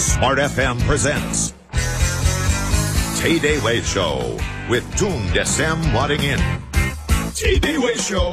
Smart FM presents Tay Day Way Show with Tung Desem Wadding In. Tay Day Way Show.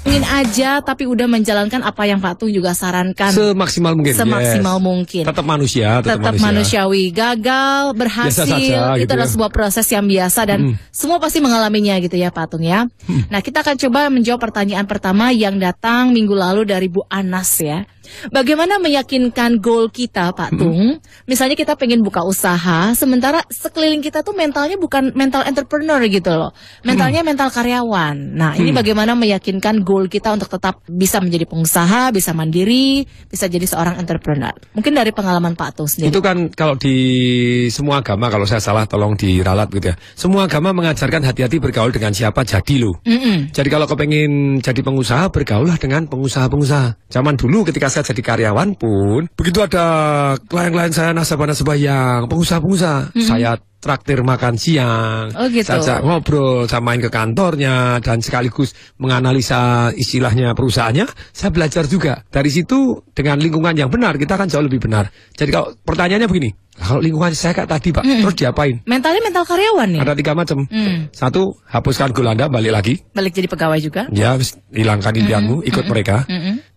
Ingin aja tapi udah menjalankan apa yang Pak Tung juga sarankan semaksimal mungkin. Mungkin. Tetap manusia, tetap manusiawi. Gagal, berhasil, saja, itu gitu adalah sebuah proses yang biasa dan semua pasti mengalaminya gitu ya Pak Tung ya. Nah, kita akan coba menjawab pertanyaan pertama yang datang minggu lalu dari Bu Anas ya. Bagaimana meyakinkan goal kita Pak Tung? Misalnya kita pengen buka usaha, sementara sekeliling kita tuh mentalnya bukan mental entrepreneur gitu loh. Mentalnya mental karyawan. Nah, ini bagaimana meyakinkan goal kita untuk tetap bisa menjadi pengusaha, bisa mandiri, bisa jadi seorang entrepreneur. Mungkin dari pengalaman Pak Tung sendiri. Itu kan kalau di semua agama, kalau saya salah tolong diralat gitu ya. Semua agama mengajarkan hati-hati bergaul dengan siapa jadi loh. Jadi kalau kepengen jadi pengusaha, bergaullah dengan pengusaha-pengusaha. Zaman dulu ketika saya jadi karyawan pun, begitu ada klien-klien saya, nasabah-nasabah yang pengusaha-pengusaha, saya traktir makan siang, gitu. saya ngobrol, saya main ke kantornya, dan sekaligus menganalisa istilahnya perusahaannya, saya belajar juga. Dari situ, dengan lingkungan yang benar, kita akan jauh lebih benar. Jadi kalau pertanyaannya begini, kalau lingkungan saya kayak tadi Pak, terus diapain? Mentalnya mental karyawan nih? Ada 3 macam. Satu, hapuskan goal Anda, balik lagi. Balik jadi pegawai juga? Ya, hilangkan impianmu, ikut mereka.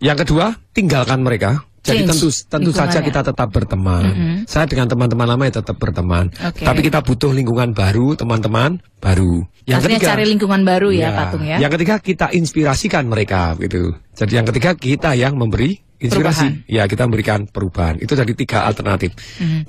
Yang kedua, tinggalkan mereka. Jadi tentu saja kita tetap berteman. Saya dengan teman-teman lama ya tetap berteman. Tapi kita butuh lingkungan baru, teman-teman baru. Yang ketiga, cari lingkungan baru ya Pak Tung ya. Yang ketiga, kita inspirasikan mereka gitu. Jadi yang ketiga, kita yang memberi inspirasi. Ya, kita memberikan perubahan. Itu jadi 3 alternatif.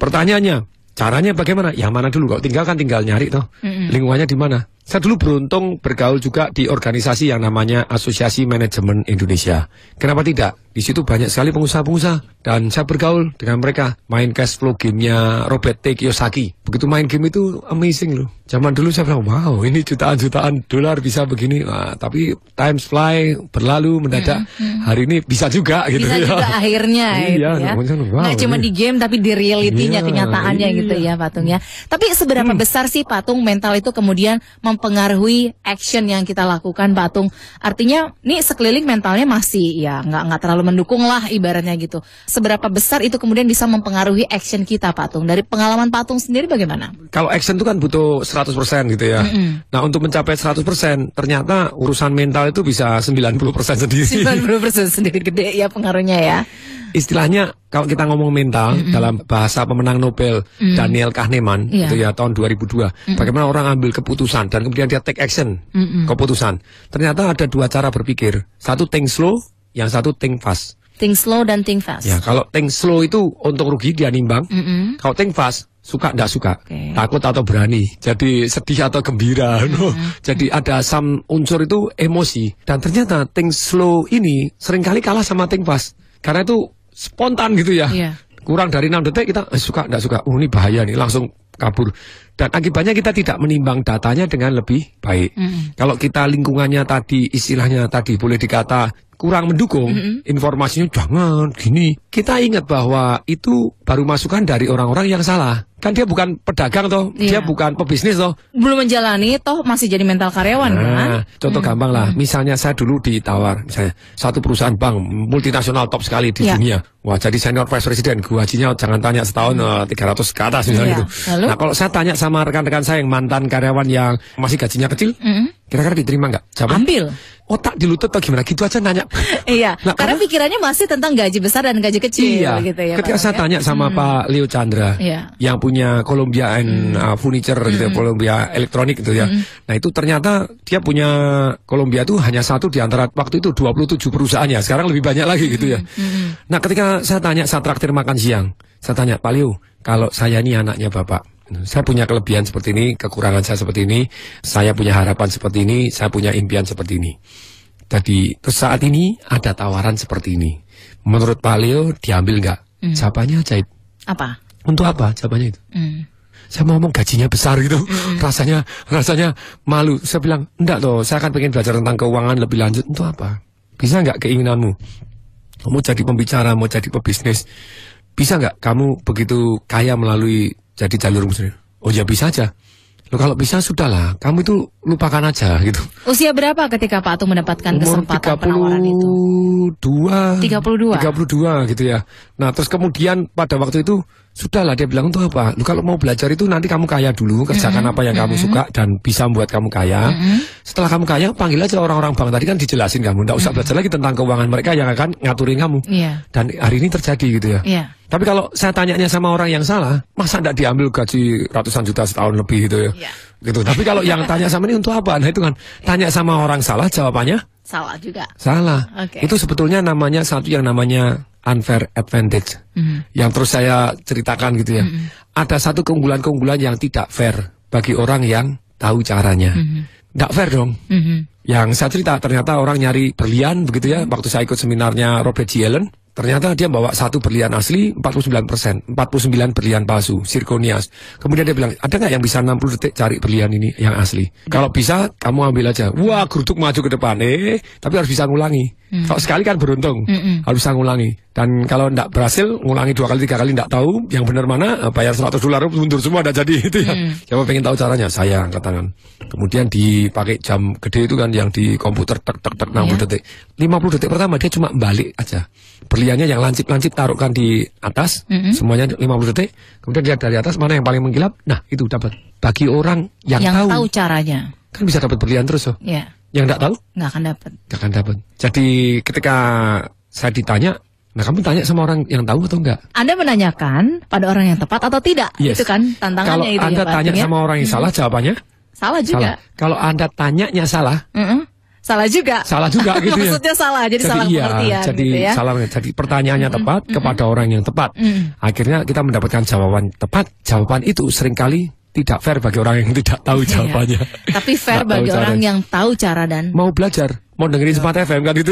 Pertanyaannya, caranya bagaimana? Yang mana dulu? Kalau tinggal kan tinggal nyari toh. Lingkungannya di mana? Saya dulu beruntung bergaul juga di organisasi yang namanya Asosiasi Manajemen Indonesia. Kenapa tidak? Di situ banyak sekali pengusaha-pengusaha. Dan saya bergaul dengan mereka. Main cash flow game-nya Robert T. Kiyosaki. Begitu main game itu amazing loh. Zaman dulu saya bilang, wow ini jutaan-jutaan dolar bisa begini. Nah, tapi time fly, berlalu, mendadak. Hari ini bisa juga gitu. Bisa juga akhirnya iya, ya. Wow, nggak cuma di game tapi di realitinya, kenyataannya gitu ya Pak Tung ya. Tapi seberapa besar sih Pak Tung mental itu kemudian mempengaruhi action yang kita lakukan Pak Tung? Artinya nih sekeliling mentalnya masih ya nggak terlalu mendukung lah ibaratnya gitu. Seberapa besar itu kemudian bisa mempengaruhi action kita Pak Tung? Dari pengalaman Pak Tung sendiri bagaimana? Kalau action itu kan butuh 100% gitu ya. Nah untuk mencapai 100% ternyata urusan mental itu bisa 90% sendiri. 90% sendiri, gede ya pengaruhnya ya. Istilahnya kalau kita ngomong mental dalam bahasa pemenang Nobel Daniel Kahneman itu ya tahun 2002, bagaimana orang ambil keputusan dan kemudian dia take action keputusan. Ternyata ada 2 cara berpikir. Satu think slow, yang satu think fast. Think slow dan think fast. Ya, kalau think slow itu untung rugi dia nimbang. Kalau think fast, suka nggak suka, takut atau berani, jadi sedih atau gembira. Jadi ada unsur itu emosi. Dan ternyata think slow ini seringkali kalah sama think fast. Karena itu spontan gitu ya. Kurang dari 6 detik kita suka nggak suka. Ini bahaya nih, langsung kabur. Dan akibatnya kita tidak menimbang datanya dengan lebih baik. Kalau kita lingkungannya tadi, istilahnya tadi boleh dikata kurang mendukung, informasinya jangan gini. Kita ingat bahwa itu baru masukan dari orang-orang yang salah. Kan dia bukan pedagang toh, dia bukan pebisnis toh. Belum menjalani toh masih jadi mental karyawan kan? Contoh gampang lah, misalnya saya dulu ditawar, misalnya satu perusahaan bank multinasional top sekali di dunia. Wah, jadi senior vice president, gajinya jangan tanya setahun 300 ke atas misalnya gitu. Lalu? Nah kalau saya tanya sama rekan-rekan saya yang mantan karyawan yang masih gajinya kecil, kira-kira diterima nggak? Ambil. Otak di lutut atau gimana gitu aja nanya. Iya, nah, karena pikirannya masih tentang gaji besar dan gaji kecil gitu ya. Ketika saya tanya sama Pak Leo Chandra yang punya Columbia Furniture gitu, Columbia Elektronik gitu ya. Nah itu ternyata dia punya Columbia itu hanya satu di antara waktu itu 27 perusahaannya. Sekarang lebih banyak lagi gitu ya. Nah ketika saya tanya, saya traktir makan siang, saya tanya, Pak Leo, kalau saya ini anaknya Bapak, saya punya kelebihan seperti ini, kekurangan saya seperti ini, saya punya harapan seperti ini, saya punya impian seperti ini. Jadi terus saat ini ada tawaran seperti ini. Menurut Pak Leo diambil nggak? Jawabannya ajaib. Apa? Untuk apa jawabannya itu? Saya mau ngomong gajinya besar gitu, rasanya malu. Saya bilang enggak toh, saya akan pengen belajar tentang keuangan lebih lanjut. Untuk apa? Bisa nggak keinginanmu? Mau jadi pembicara, mau jadi pebisnis, bisa nggak kamu begitu kaya melalui jadi jalur muslim? Oh ya bisa aja. Loh, kalau bisa sudahlah, kamu itu lupakan aja gitu. Usia berapa ketika Pak Tung mendapatkan kesempatan penawaran itu? 32 gitu ya. Nah terus kemudian pada waktu itu sudahlah dia bilang untuk apa? Lu kalau mau belajar itu nanti kamu kaya dulu, kerjakan apa yang kamu suka dan bisa membuat kamu kaya. Setelah kamu kaya, panggil aja orang-orang bank tadi kan dijelasin kamu, nggak usah belajar lagi tentang keuangan mereka yang akan ngaturin kamu. Dan hari ini terjadi gitu ya. Tapi kalau saya tanyanya sama orang yang salah, masa nggak diambil gaji ratusan juta setahun lebih gitu ya? Gitu. Tapi kalau yang tanya sama ini untuk apa? Nah itu kan tanya sama orang salah, jawabannya salah juga. Salah. Itu sebetulnya namanya satu yang namanya unfair advantage. Yang terus saya ceritakan gitu ya. Ada satu keunggulan-keunggulan yang tidak fair bagi orang yang tahu caranya. Tidak fair dong. Yang saya cerita ternyata orang nyari berlian begitu ya. Waktu saya ikut seminarnya Robert G. Allen, ternyata dia bawa satu berlian asli 49%, 49 berlian palsu, zirconias. Kemudian dia bilang, ada nggak yang bisa 60 detik cari berlian ini yang asli? Kalau bisa, kamu ambil aja. Wah, geruduk maju ke depan. Tapi harus bisa ngulangi. Kalau sekali kan beruntung, harus bisa ngulangi. Dan kalau tidak berhasil, ngulangi 2 kali, 3 kali tidak tahu, yang benar mana, bayar $100 mundur semua, tidak jadi itu ya. Siapa pengen tahu caranya? Saya angkat tangan. Kemudian dipakai jam gede itu kan yang di komputer tek 60 detik. 50 detik pertama dia cuma balik aja. Berliannya yang lancip-lancip taruhkan di atas, semuanya 50 detik. Kemudian lihat dari atas mana yang paling mengkilap. Nah itu dapat. Bagi orang yang tahu caranya, kan bisa dapat berlian terus loh. Yang tidak tahu nggak akan dapat. Nggak akan dapat. Jadi ketika saya ditanya, nah kamu tanya sama orang yang tahu atau enggak? Anda menanyakan pada orang yang tepat atau tidak? Itu kan tantangannya. Kalau itu Anda tanya sama orang yang salah, jawabannya salah juga. Kalau Anda tanyanya salah, salah juga. Salah juga gitu ya. Maksudnya salah, jadi salah pengertian. Jadi gitu ya. salah. Jadi pertanyaannya tepat kepada orang yang tepat. Akhirnya kita mendapatkan jawaban tepat. Jawaban itu seringkali tidak fair bagi orang yang tidak tahu jawabannya. Tapi fair bagi orang yang tahu cara dan mau belajar. Mau dengerin Smart FM kan itu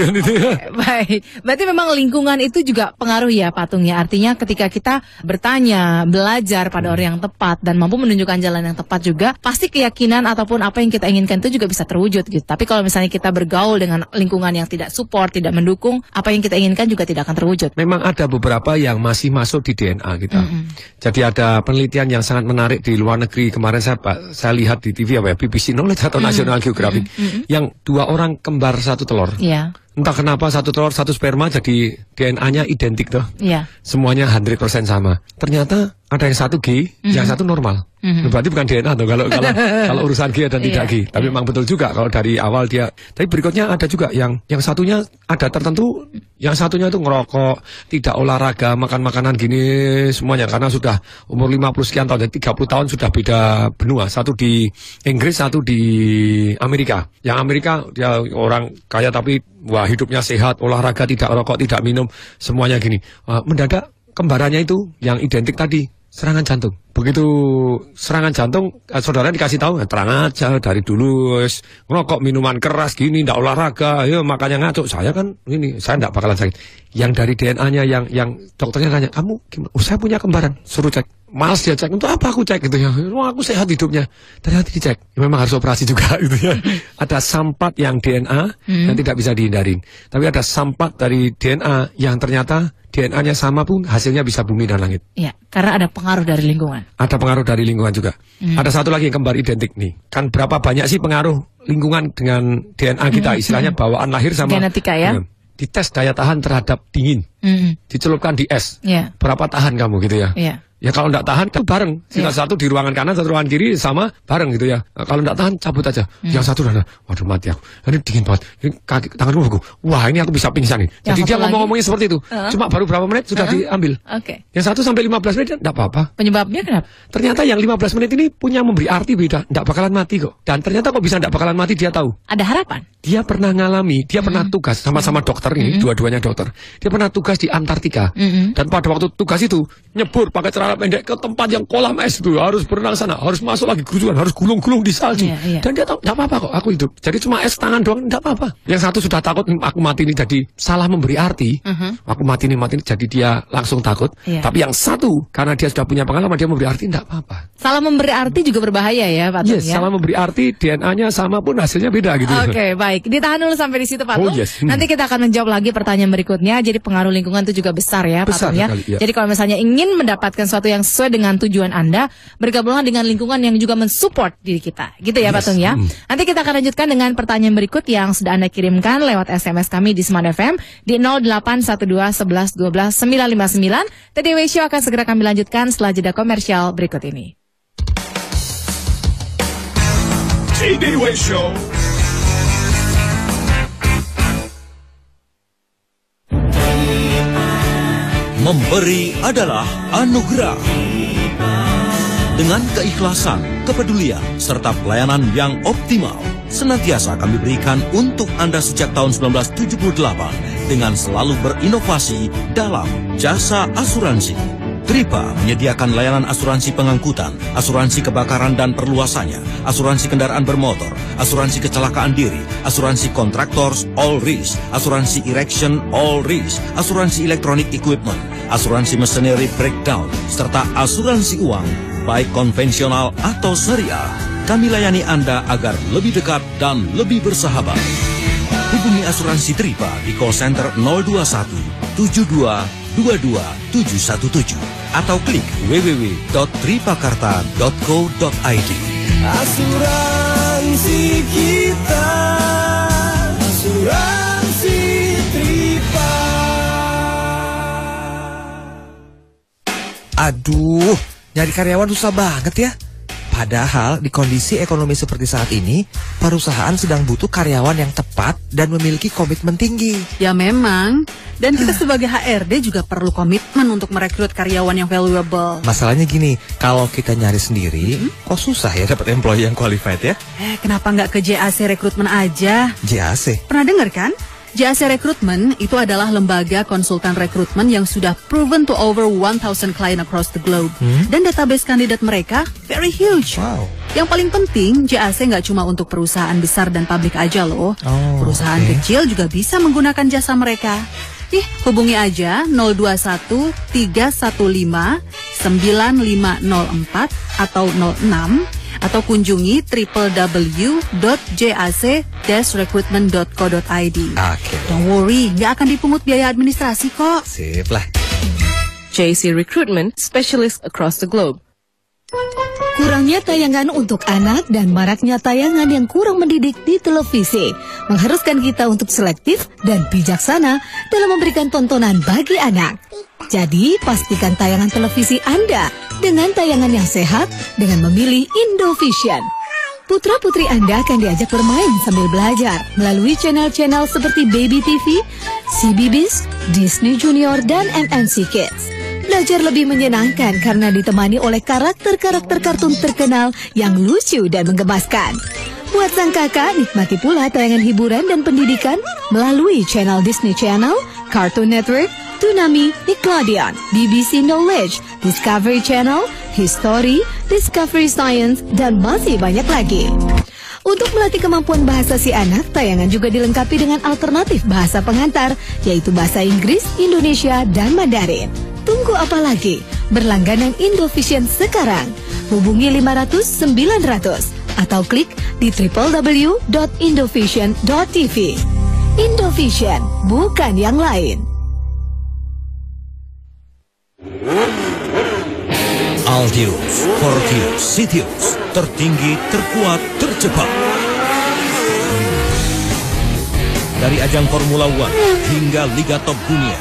Baik. Berarti memang lingkungan itu juga pengaruh ya Patung ya. Artinya ketika kita bertanya, belajar pada orang yang tepat dan mampu menunjukkan jalan yang tepat juga, pasti keyakinan ataupun apa yang kita inginkan itu juga bisa terwujud gitu. Tapi kalau misalnya kita bergaul dengan lingkungan yang tidak support, tidak mendukung, apa yang kita inginkan juga tidak akan terwujud. Memang ada beberapa yang masih masuk di DNA kita. Jadi ada penelitian yang sangat menarik di luar negeri. Kemarin saya lihat di TV BBC Knowledge atau National Geographic yang 2 orang kembar satu telur. Entah kenapa satu telur satu sperma jadi DNA-nya identik tuh. Semuanya 100% sama. Ternyata ada yang satu G, yang satu normal. Berarti bukan DNA tuh kalau urusan G dan tidak G. Tapi memang betul juga kalau dari awal dia. Tapi berikutnya ada juga yang satunya ada tertentu, yang satunya itu ngerokok, tidak olahraga, makan makanan gini semuanya karena sudah umur 50 sekian tahun, 30 tahun sudah beda benua. Satu di Inggris, satu di Amerika. Yang Amerika dia orang kaya tapi wah hidupnya sehat, olahraga, tidak rokok, tidak minum, semuanya gini. Mendadak kembarannya itu yang identik tadi serangan jantung. Begitu serangan jantung, saudara dikasih tahu, terang aja dari dulu ngerokok, minuman keras gini, tidak olahraga, ya makanya ngaco. Saya kan ini, saya tidak bakalan sakit. Yang dari DNA-nya yang dokternya tanya, kamu gimana? Saya punya kembaran, suruh cek. Males dia cek, untuk apa aku cek gitu ya? Wah, aku sehat hidupnya. Ternyata dicek, ya, memang harus operasi juga gitu ya. Ada sampat yang DNA yang tidak bisa dihindarin. Tapi ada sampat dari DNA yang ternyata DNA-nya sama pun hasilnya bisa bumi dan langit. Iya, karena ada pengaruh dari lingkungan. Ada pengaruh dari lingkungan juga. Ada satu lagi yang kembar identik nih. Kan berapa banyak sih pengaruh lingkungan dengan DNA kita? Istilahnya bawaan lahir sama genetika ya. Dites daya tahan terhadap dingin. Dicelupkan di es. Berapa tahan kamu gitu ya? Ya kalau tidak tahan kan bareng. Satu di ruangan kanan, satu ruangan kiri sama bareng gitu ya. Kalau tidak tahan cabut aja. Yang satu udah, waduh mati aku. Ini dingin banget. Ini kaki tanganku aku. Wah ini aku bisa pingsan nih. Jadi dia ngomong-ngomongnya seperti itu. Cuma baru berapa menit sudah diambil. Yang 1 sampai 15 menit tidak apa-apa. Penyebabnya kenapa? Ternyata yang 15 menit ini punya memberi arti beda. Tidak bakalan mati kok. Dan ternyata kok bisa tidak bakalan mati dia tahu. Ada harapan. Dia pernah ngalami. Dia pernah tugas sama-sama dokter ini. Dua-duanya dokter. Dia pernah tugas di Antartika. Dan pada waktu tugas itu nyebur pakai celana pendek ke tempat yang kolam es itu, harus berenang sana, harus masuk lagi kerusuhan, harus gulung-gulung di salju. Dan dia tahu, tidak apa-apa kok, aku hidup. Jadi cuma es tangan doang, tidak apa-apa. Yang satu sudah takut, aku mati ini jadi salah memberi arti. Aku mati ini, jadi dia langsung takut. Tapi yang satu, karena dia sudah punya pengalaman, dia memberi arti, tidak apa-apa. Salah memberi arti juga berbahaya ya, Pak Tung? Salah memberi arti, DNA-nya sama pun hasilnya beda gitu. Oke, baik. Ditahan dulu sampai di situ, Pak Tung. Nanti kita akan menjawab lagi pertanyaan berikutnya. Jadi pengaruh lingkungan itu juga besar ya, Pak Tung ya. Jadi kalau misalnya ingin mendapatkan suatu sesuatu yang sesuai dengan tujuan Anda, bergabunglah dengan lingkungan yang juga mensupport diri kita. Gitu ya, Pak Tung ya. Nanti kita akan lanjutkan dengan pertanyaan berikut yang sudah Anda kirimkan lewat SMS kami di Smart FM di 0812 11 12 959. TDW Show akan segera kami lanjutkan setelah jeda komersial berikut ini. TDW Show. Memberi adalah anugerah. Dengan keikhlasan, kepedulian, serta pelayanan yang optimal, senantiasa kami berikan untuk Anda sejak tahun 1978 dengan selalu berinovasi dalam jasa asuransi. Tripa menyediakan layanan asuransi pengangkutan, asuransi kebakaran dan perluasannya, asuransi kendaraan bermotor, asuransi kecelakaan diri, asuransi contractors all risk, asuransi erection all risk, asuransi electronic equipment, asuransi machinery breakdown, serta asuransi uang, baik konvensional atau syariah. Kami layani Anda agar lebih dekat dan lebih bersahabat. Hubungi asuransi Tripa di call center 021 72 22717 atau klik www.tripakarta.co.id. Asuransi kita, asuransi Tripa. Aduh, nyari karyawan susah banget ya. Padahal di kondisi ekonomi seperti saat ini, perusahaan sedang butuh karyawan yang tepat dan memiliki komitmen tinggi. Ya memang, dan kita sebagai HRD juga perlu komitmen untuk merekrut karyawan yang valuable. Masalahnya gini, kalau kita nyari sendiri, kok susah ya dapat employee yang qualified ya? Kenapa nggak ke JAC Recruitment aja? JAC? Pernah dengar kan? JAC Recruitment itu adalah lembaga konsultan rekrutmen yang sudah proven to over 1,000 client across the globe. Dan database kandidat mereka very huge. Wow. Yang paling penting, JAC nggak cuma untuk perusahaan besar dan publik aja loh. Perusahaan kecil juga bisa menggunakan jasa mereka. Hubungi aja 021 315 9504 atau 06 atau kunjungi www.jac-recruitment.co.id. Don't worry, nggak akan dipungut biaya administrasi kok. Sip lah. JAC Recruitment, specialist across the globe. Kurangnya tayangan untuk anak dan maraknya tayangan yang kurang mendidik di televisi mengharuskan kita untuk selektif dan bijaksana dalam memberikan tontonan bagi anak. Jadi, pastikan tayangan televisi Anda dengan tayangan yang sehat dengan memilih Indovision. Putra-putri Anda akan diajak bermain sambil belajar melalui channel-channel seperti Baby TV, CBeebies, Disney Junior, dan MNC Kids. Belajar lebih menyenangkan karena ditemani oleh karakter-karakter kartun terkenal yang lucu dan menggemaskan. Buat sang kakak, nikmati pula tayangan hiburan dan pendidikan melalui channel Disney Channel, Cartoon Network, Toonami, Nickelodeon, BBC Knowledge, Discovery Channel, History, Discovery Science, dan masih banyak lagi. Untuk melatih kemampuan bahasa si anak, tayangan juga dilengkapi dengan alternatif bahasa pengantar, yaitu bahasa Inggris, Indonesia, dan Mandarin. Tunggu apa lagi? Berlangganan Indovision sekarang. Hubungi 500 900 atau klik di www.indovision.tv. Indovision, bukan yang lain. Altius, Fortius, Citius, tertinggi, terkuat, tercepat. Dari ajang Formula One hingga Liga Top Dunia,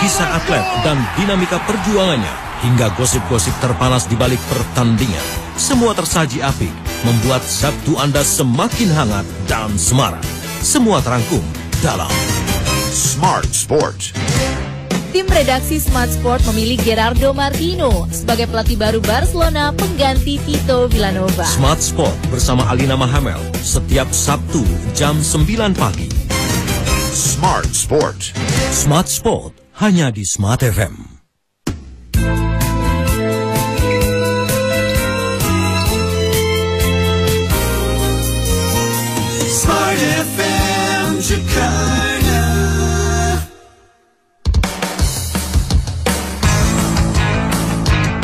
kisah atlet dan dinamika perjuangannya, hingga gosip-gosip terpanas di balik pertandingan, semua tersaji apik, membuat Sabtu Anda semakin hangat dan semarak. Semua terangkum dalam Smart Sport. Tim redaksi Smart Sport memilih Gerardo Martino sebagai pelatih baru Barcelona pengganti Tito Villanova. Smart Sport bersama Alina Mahamel setiap Sabtu jam 9 pagi. Smart Sport. Smart Sport hanya di Smart FM. Smart FM Jakarta.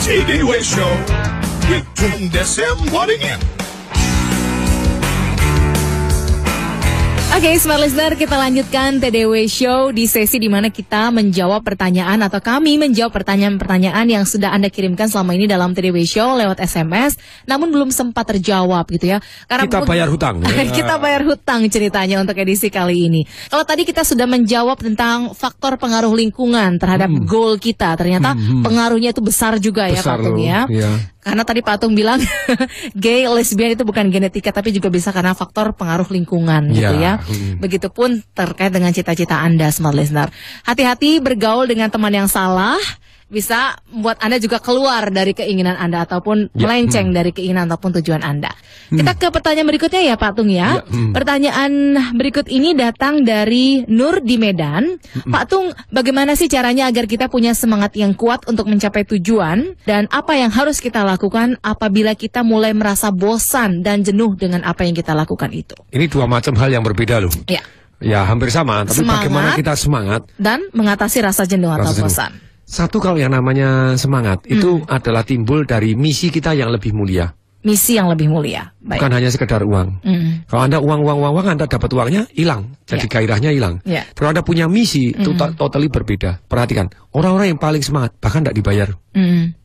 TDW Show with Tung Desem Wadding In. Oke, smart listener, kita lanjutkan TDW Show di sesi di mana kita menjawab pertanyaan atau kami menjawab pertanyaan-pertanyaan yang sudah Anda kirimkan selama ini dalam TDW Show lewat SMS, namun belum sempat terjawab gitu ya. Karena kita bayar hutang. Kita bayar hutang ceritanya untuk edisi kali ini. Kalau tadi kita sudah menjawab tentang faktor pengaruh lingkungan terhadap goal kita, ternyata pengaruhnya itu besar juga besar ya Pak Tung ya. Karena tadi Pak Tung bilang gay, lesbian itu bukan genetika tapi juga bisa karena faktor pengaruh lingkungan gitu ya. Begitupun terkait dengan cita-cita Anda, smart listener. Hati-hati bergaul dengan teman yang salah, bisa membuat Anda juga keluar dari keinginan Anda ataupun melenceng dari keinginan ataupun tujuan Anda. Kita ke pertanyaan berikutnya ya Pak Tung ya. Pertanyaan berikut ini datang dari Nur di Medan. Pak Tung, bagaimana sih caranya agar kita punya semangat yang kuat untuk mencapai tujuan? Dan apa yang harus kita lakukan apabila kita mulai merasa bosan dan jenuh dengan apa yang kita lakukan itu? Ini dua macam hal yang berbeda loh. Ya hampir sama, tapi semangat, bagaimana kita semangat dan mengatasi rasa jenuh atau bosan. Satu, kalau yang namanya semangat itu adalah timbul dari misi kita yang lebih mulia. Misi yang lebih mulia. Baik. Bukan hanya sekedar uang. Kalau Anda uang, Anda dapat uangnya hilang. Jadi gairahnya hilang. Kalau Anda punya misi, itu totally berbeda. Perhatikan, orang-orang yang paling semangat, bahkan tidak dibayar.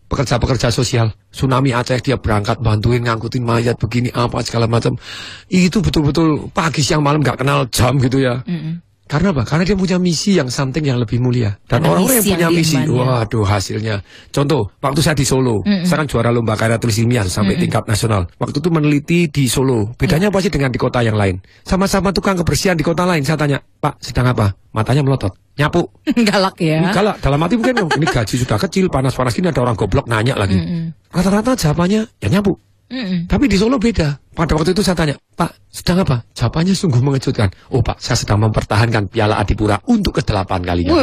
Pekerja-pekerja sosial, tsunami Aceh dia berangkat bantuin ngangkutin mayat begini apa segala macam. Itu betul-betul pagi siang malam gak kenal jam gitu ya. Karena apa? Karena dia punya misi yang something yang lebih mulia. Dan orang-orang yang punya misi, waduh hasilnya. Contoh, waktu saya di Solo, saya kan juara lomba karya tulis ilmiah sampai tingkat nasional. Waktu itu meneliti di Solo. Bedanya apa sih dengan di kota yang lain? Sama-sama tukang kebersihan di kota lain. Saya tanya, Pak, sedang apa? Matanya melotot. Nyapu. Galak ya? Galak. Dalam hati mungkin, ini gaji sudah kecil, panas-panas ini ada orang goblok nanya lagi. Rata-rata jawabannya, ya nyapu. Tapi di Solo beda. Pada waktu itu saya tanya, Pak, sedang apa? Jawabannya sungguh mengejutkan. Oh Pak, saya sedang mempertahankan Piala Adipura untuk ke-8 kalinya.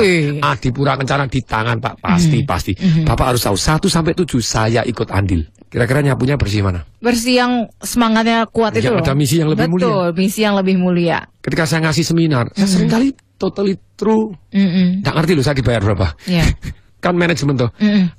Adipura Kencana di tangan Pak, pasti. Bapak harus tahu, 1 sampai 7 saya ikut andil. Kira-kira nyapunya bersih mana? Bersih yang semangatnya kuat itu loh. Ada misi yang lebih mulia. Betul, misi yang lebih mulia. Ketika saya ngasih seminar, saya seringkali totally true. Nggak ngerti loh saya dibayar berapa. Kan manajemen tuh.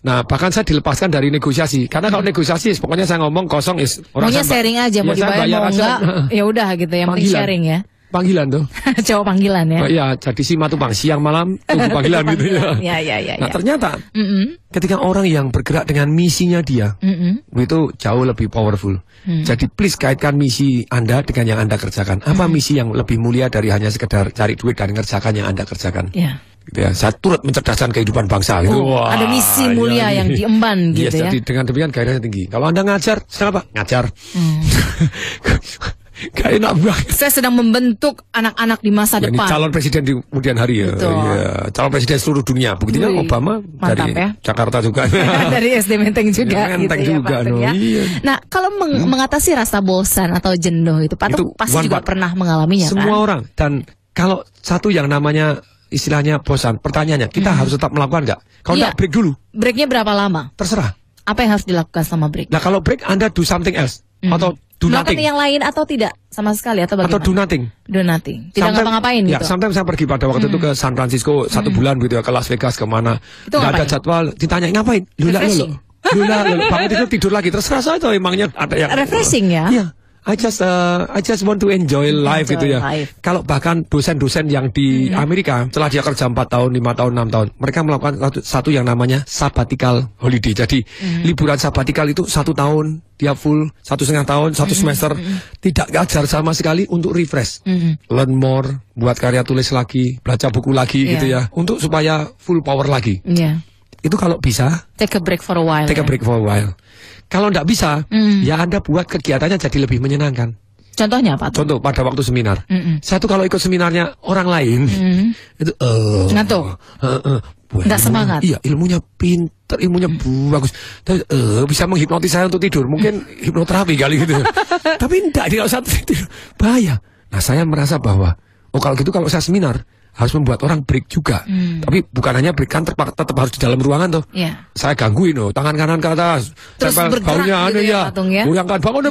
Nah, bahkan saya dilepaskan dari negosiasi. Karena kalau negosiasi, pokoknya saya ngomong kosong orang maunya sharing aja, mau dibayar mau enggak, ya udah gitu ya, penting sharing ya. Panggilan tuh. Cowok panggilan ya. Iya, jadi si matubang siang malam tunggu panggilan gitu ya. Nah, ternyata ketika orang yang bergerak dengan misinya dia, itu jauh lebih powerful. Jadi please kaitkan misi Anda dengan yang Anda kerjakan. Apa misi yang lebih mulia dari hanya sekedar cari duit dan ngerjakan yang Anda kerjakan? Gitu ya, saya turut mencerdaskan kehidupan bangsa gitu. Ada misi mulia yang diemban gitu ya. Jadi dengan demikian gairahnya tinggi. Kalau Anda ngajar, sedang apa? Ngajar. Gak enak banget. Saya sedang membentuk anak-anak di masa depan. Ini calon presiden di kemudian hari ya. Calon presiden seluruh dunia. Buktinya Obama dari Jakarta juga. Dari SD Menteng juga. Menteng gitu juga. Ya, Nah, kalau mengatasi rasa bosan atau jenuh itu, Pak Tung pasti juga pernah mengalaminya semua orang. Dan kalau satu yang namanya istilahnya bosan, pertanyaannya kita harus tetap melakukan nggak? Kalau nggak break dulu. Breaknya berapa lama? Terserah. Apa yang harus dilakukan selama break? Nah, kalau break Anda do something else atau do nothing. Melakukan yang lain atau tidak sama sekali atau bagaimana? Atau do nothing. Do nothing. Tidak ngapa-ngapain gitu. Ya, sampai saya pergi pada waktu itu ke San Francisco 1 bulan gitu ya, ke Las Vegas kemana. Nggak ada jadwal, ditanya ngapain? Lula. Bangun tidur lagi. Terserah saya tuh emangnya ada yang refreshing ya. Iya. I just want to enjoy life gitu ya. Kalau bahkan dosen-dosen yang di Amerika setelah dia kerja 4 tahun, 5 tahun, 6 tahun, mereka melakukan satu yang namanya sabbatical holiday. Jadi liburan sabbatical itu 1 tahun dia full, 1,5 tahun, 1 semester tidak ngajar sama sekali untuk refresh, learn more, buat karya tulis lagi, baca buku lagi gitu ya, untuk supaya full power lagi. Itu kalau bisa take a break for a while. Take a break for a while. Kalau tidak bisa, ya Anda buat kegiatannya jadi lebih menyenangkan. Contohnya apa tuh? Contoh pada waktu seminar. Saya tuh kalau ikut seminarnya orang lain, itu ngantuk. Nggak semangat. Iya, ilmunya pinter, ilmunya bagus. Tapi bisa menghipnotis saya untuk tidur. Mungkin hipnoterapi kali gitu. Tapi tidak, tidak usah tidur. Bahaya. Nah, saya merasa bahwa kalau gitu kalau saya seminar harus membuat orang break juga. Tapi bukan hanya break, kan tetap harus di dalam ruangan tuh. Saya gangguin tangan kanan ke atas. Terus bergerak gitu ya, Patung ya. Goyangkan, bangun.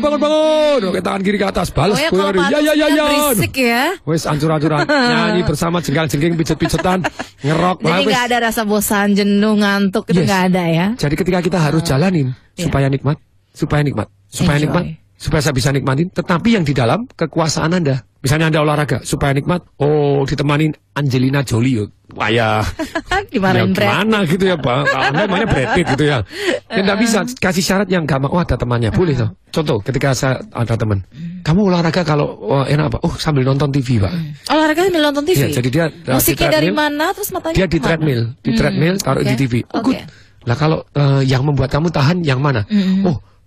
Oke, tangan kiri ke atas, balas. Kalau berisik ya. Wes ancur-ancuran, nyanyi bersama jengkang-jengking, pijet-pijetan, ngerok. Jadi nggak ada rasa bosan, jenuh, ngantuk, itu nggak ada ya. Jadi ketika kita harus jalanin supaya nikmat, supaya saya bisa nikmatin, tetapi yang di dalam kekuasaan Anda. Misalnya Anda olahraga supaya nikmat, ditemanin Angelina Jolie, wah ya, Dimarahin gimana gitu ya Pak, kalau Anda emangnya Brad Pitt gitu ya. Ya nggak bisa, kasih syarat yang gampang, ada temannya, boleh toh. Contoh, ketika saya ada teman, kamu olahraga kalau enak apa? Sambil nonton TV Pak. Olahraga sambil nonton TV? Ya, jadi dia musiknya dari mana, terus matanya dia di treadmill, taruh di TV. Good. Lah kalau yang membuat kamu tahan yang mana?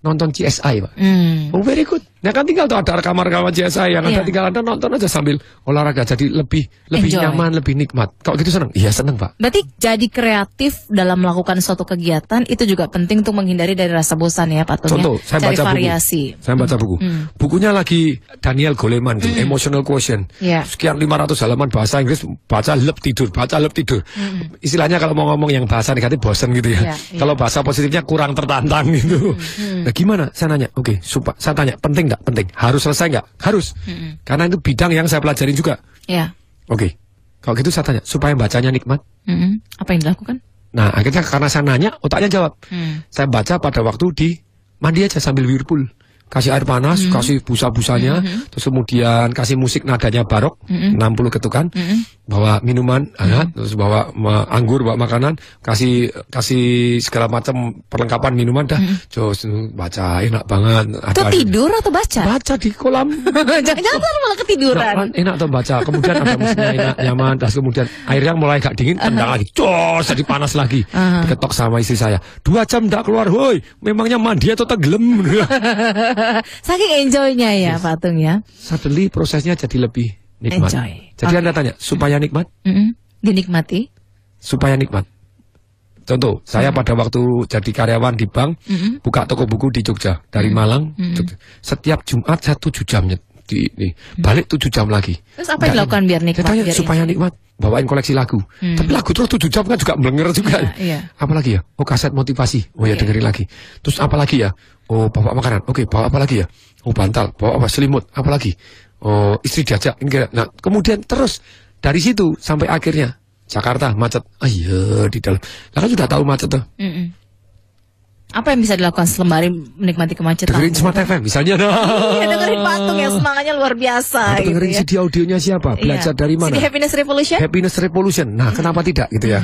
Nonton CSI Pak. Very good. Nah kan tinggal tuh ada rekaman-rekaman CSI yang ada, tinggal Anda nonton aja sambil olahraga, jadi lebih nyaman, lebih nikmat. Kalau gitu senang? Iya senang Pak. Berarti jadi kreatif dalam melakukan suatu kegiatan itu juga penting untuk menghindari dari rasa bosan ya Pak Tung. Contoh, saya cari baca variasi. buku. Saya baca buku. Bukunya lagi Daniel Goleman tuh, Emotional Quotient. Sekian 500 halaman bahasa Inggris, baca lep tidur. Istilahnya kalau mau ngomong yang bahasa negatif bosan gitu ya. Kalau bahasa positifnya kurang tertantang gitu. Nah gimana? Saya nanya, saya tanya, penting nggak? Penting. Harus selesai nggak? Harus. Karena itu bidang yang saya pelajarin juga. Kalau gitu saya tanya, supaya bacanya nikmat. Apa yang dilakukan? Nah akhirnya karena saya nanya, otaknya jawab. Saya baca pada waktu di mandi aja sambil whirlpool. Kasih air panas, kasih busa-busanya, terus kemudian kasih musik nadanya barok, 60 ketukan, bawa minuman hangat, terus bawa anggur, bawa makanan, kasih segala macam perlengkapan minuman, terus baca, enak banget. Itu tidur atau baca? Baca di kolam. Jangan malah ketiduran. Enak tuh baca, kemudian ada musiknya enak, nyaman, terus kemudian airnya mulai gak dingin, tendang lagi, jadi panas lagi. Diketok sama istri saya, 2 jam gak keluar, woi, memangnya mandi atau tenggelam? Saking enjoy-nya ya Pak Tung ya. Suddenly prosesnya jadi lebih nikmat. Enjoy. Jadi Anda tanya, supaya nikmat? Dinikmati? Supaya nikmat. Contoh, saya pada waktu jadi karyawan di bank, buka toko buku di Jogja, dari Malang, Jogja. Setiap Jumat saya 7 jam balik 7 jam lagi. Terus apa yang dilakukan biar nikmat? Saya tanya, supaya nikmat, bawain koleksi lagu. Tapi lagu terus 7 jam kan juga blenger juga. Apalagi ya? Kaset motivasi. Ya dengerin lagi. Terus apalagi ya? Bawa makanan. Bawa apa lagi ya? Bantal. Bawa apa? Selimut. Apa lagi? Istri diajak. Nah, kemudian terus dari situ sampai akhirnya Jakarta macet. Di dalam. Lah kan sudah tahu macet tuh. Apa yang bisa dilakukan sembari menikmati kemacetan? Dengerin Smart FM misalnya. Dengerin Pak Tung yang semangatnya luar biasa. Atau dengerin CD audionya siapa? Belajar dari mana? CD Happiness Revolution? Happiness Revolution. Nah, kenapa tidak gitu ya?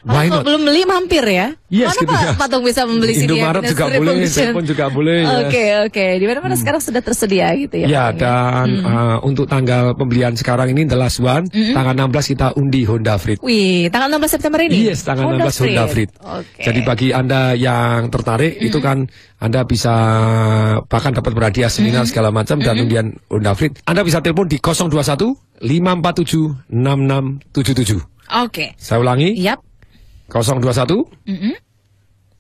Kalau belum beli mampir ya? Yes, mana gitu ya. Pak Tung bisa membeli CD Indomaret Happiness juga Revolution? boleh, telepon juga boleh. Oke. Di mana-mana sekarang sudah tersedia gitu ya? Ya, dan untuk tanggal pembelian sekarang ini the last one, tanggal 16 kita undi Honda Freed. Wih, tanggal 16 September ini? Yes, tanggal 16 Honda Freed. Jadi bagi Anda yang tertarik, itu kan Anda bisa bahkan dapat berhadiah seminar segala macam dan undian Honda Freed. Anda bisa telepon di 021 547 6677. Oke. Saya ulangi. 021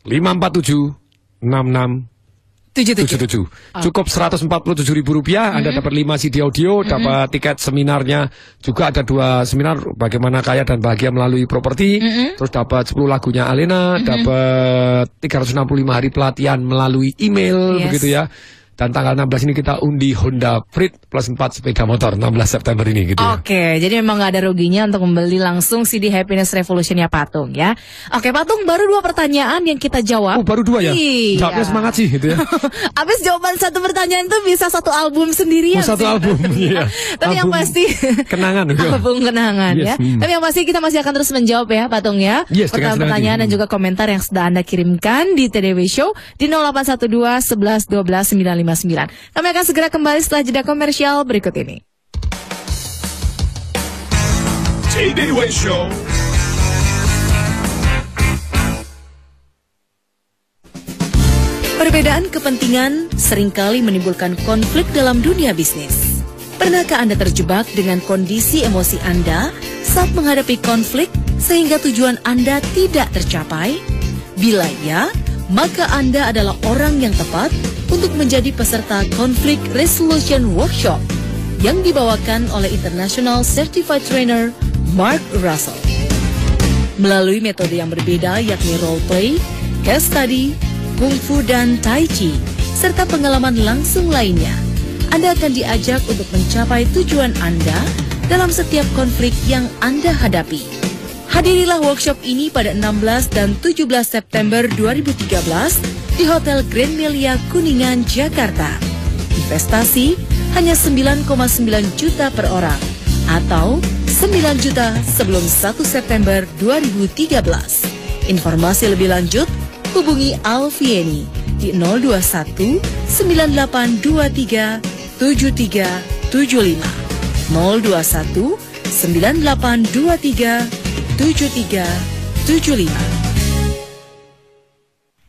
547 6677. Cukup Rp147.000, Anda dapat 5 CD audio, dapat tiket seminarnya, juga ada 2 seminar bagaimana kaya dan bahagia melalui properti, terus dapat 10 lagunya Alena, dapat 365 hari pelatihan melalui email, begitu ya. Dan tanggal 16 ini kita undi Honda Freed plus 4 sepeda motor 16 September ini gitu ya. Oke, jadi memang gak ada ruginya untuk membeli langsung CD Happiness Revolution-nya Pak Tung ya. Oke, Pak Tung, baru 2 pertanyaan yang kita jawab. Baru 2 ya? Iya. Jawabnya semangat sih gitu ya. Habis jawaban 1 pertanyaan itu bisa 1 album sendirian. 1 album, iya. Tapi yang pasti kenangan. Album kenangan ya. Tapi yang pasti kita masih akan terus menjawab ya Pak Tung ya. Pertanyaan dan juga komentar yang sudah Anda kirimkan di TDW Show di 0812 11 12 959. Kami akan segera kembali setelah jeda komersial berikut ini. TDW Show. Perbedaan kepentingan seringkali menimbulkan konflik dalam dunia bisnis. Pernahkah Anda terjebak dengan kondisi emosi Anda saat menghadapi konflik sehingga tujuan Anda tidak tercapai? Bila ya, maka Anda adalah orang yang tepat untuk menjadi peserta Conflict Resolution Workshop yang dibawakan oleh International Certified Trainer Mark Russell. Melalui metode yang berbeda yakni role play, case study, kungfu dan tai chi, serta pengalaman langsung lainnya, Anda akan diajak untuk mencapai tujuan Anda dalam setiap konflik yang Anda hadapi. Hadirilah workshop ini pada 16 dan 17 September 2013 di Hotel Grand Melia Kuningan, Jakarta. Investasi hanya 9,9 juta per orang atau 9 juta sebelum 1 September 2013. Informasi lebih lanjut hubungi Alfieni di 021 9823 7375 021 9823 7375.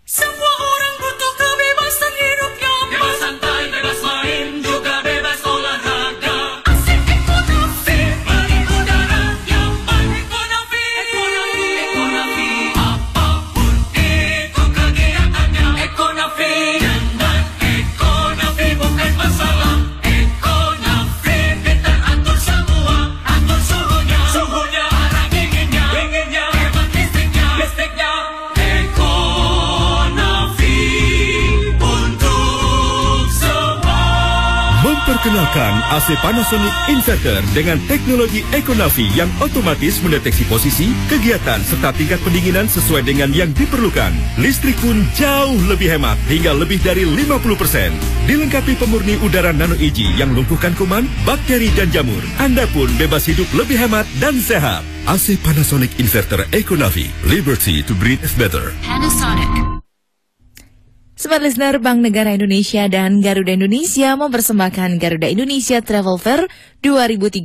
Semua orang butuh kebebasan hidupnya. Bebas santai, bebas main, juga bebas olahraga. Asik Ekonavi, beri udara yang baik. Ekonavi, Ekonavi, apapun itu kegiatannya. Ekonavi, dengan Ekonavi bukan masalah. Ekonavi kita atur semua, atur suhunya, arah dinginnya, hemat listriknya. Memperkenalkan AC Panasonic Inverter dengan teknologi Ekonavi yang otomatis mendeteksi posisi, kegiatan, serta tingkat pendinginan sesuai dengan yang diperlukan. Listrik pun jauh lebih hemat, hingga lebih dari 50%. Dilengkapi pemurni udara Nano EG yang lumpuhkan kuman, bakteri, dan jamur. Anda pun bebas hidup lebih hemat dan sehat. AC Panasonic Inverter Ekonavi. Liberty to breathe better. Panasonic. Smart Listener, Bank Negara Indonesia dan Garuda Indonesia mempersembahkan Garuda Indonesia Travel Fair 2013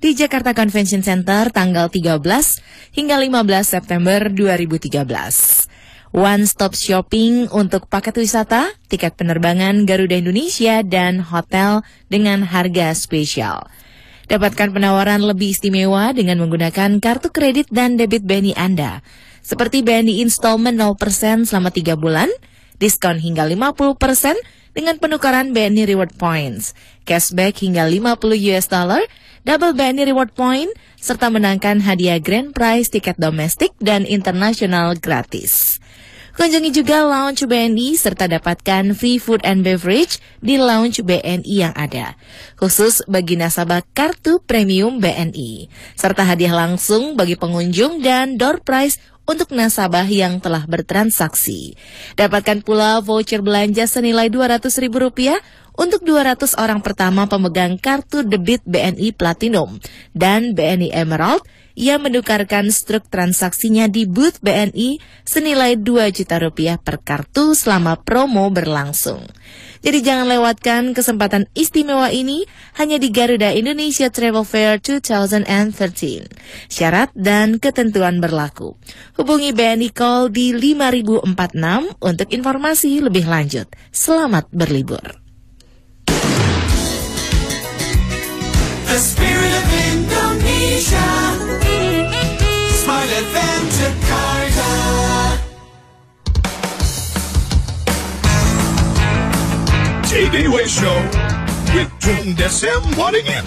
di Jakarta Convention Center tanggal 13 hingga 15 September 2013. One stop shopping untuk paket wisata, tiket penerbangan Garuda Indonesia dan hotel dengan harga spesial. Dapatkan penawaran lebih istimewa dengan menggunakan kartu kredit dan debit BNI Anda, seperti BNI installment 0% selama 3 bulan, diskon hingga 50% dengan penukaran BNI Reward Points, cashback hingga $50, double BNI Reward Point, serta menangkan hadiah grand prize tiket domestik dan internasional gratis. Kunjungi juga lounge BNI serta dapatkan free food and beverage di lounge BNI yang ada, khusus bagi nasabah kartu premium BNI, serta hadiah langsung bagi pengunjung dan door prize untuk nasabah yang telah bertransaksi. Dapatkan pula voucher belanja senilai Rp200.000 untuk 200 orang pertama pemegang kartu debit BNI Platinum dan BNI Emerald yang menukarkan struk transaksinya di booth BNI senilai Rp2 juta per kartu selama promo berlangsung. Jadi jangan lewatkan kesempatan istimewa ini hanya di Garuda Indonesia Travel Fair 2013. Syarat dan ketentuan berlaku. Hubungi BNI Call di 5046 untuk informasi lebih lanjut. Selamat berlibur. The spirit of Indonesia. Smart FM Jakarta. TDW Show with Tung Desem Waddington.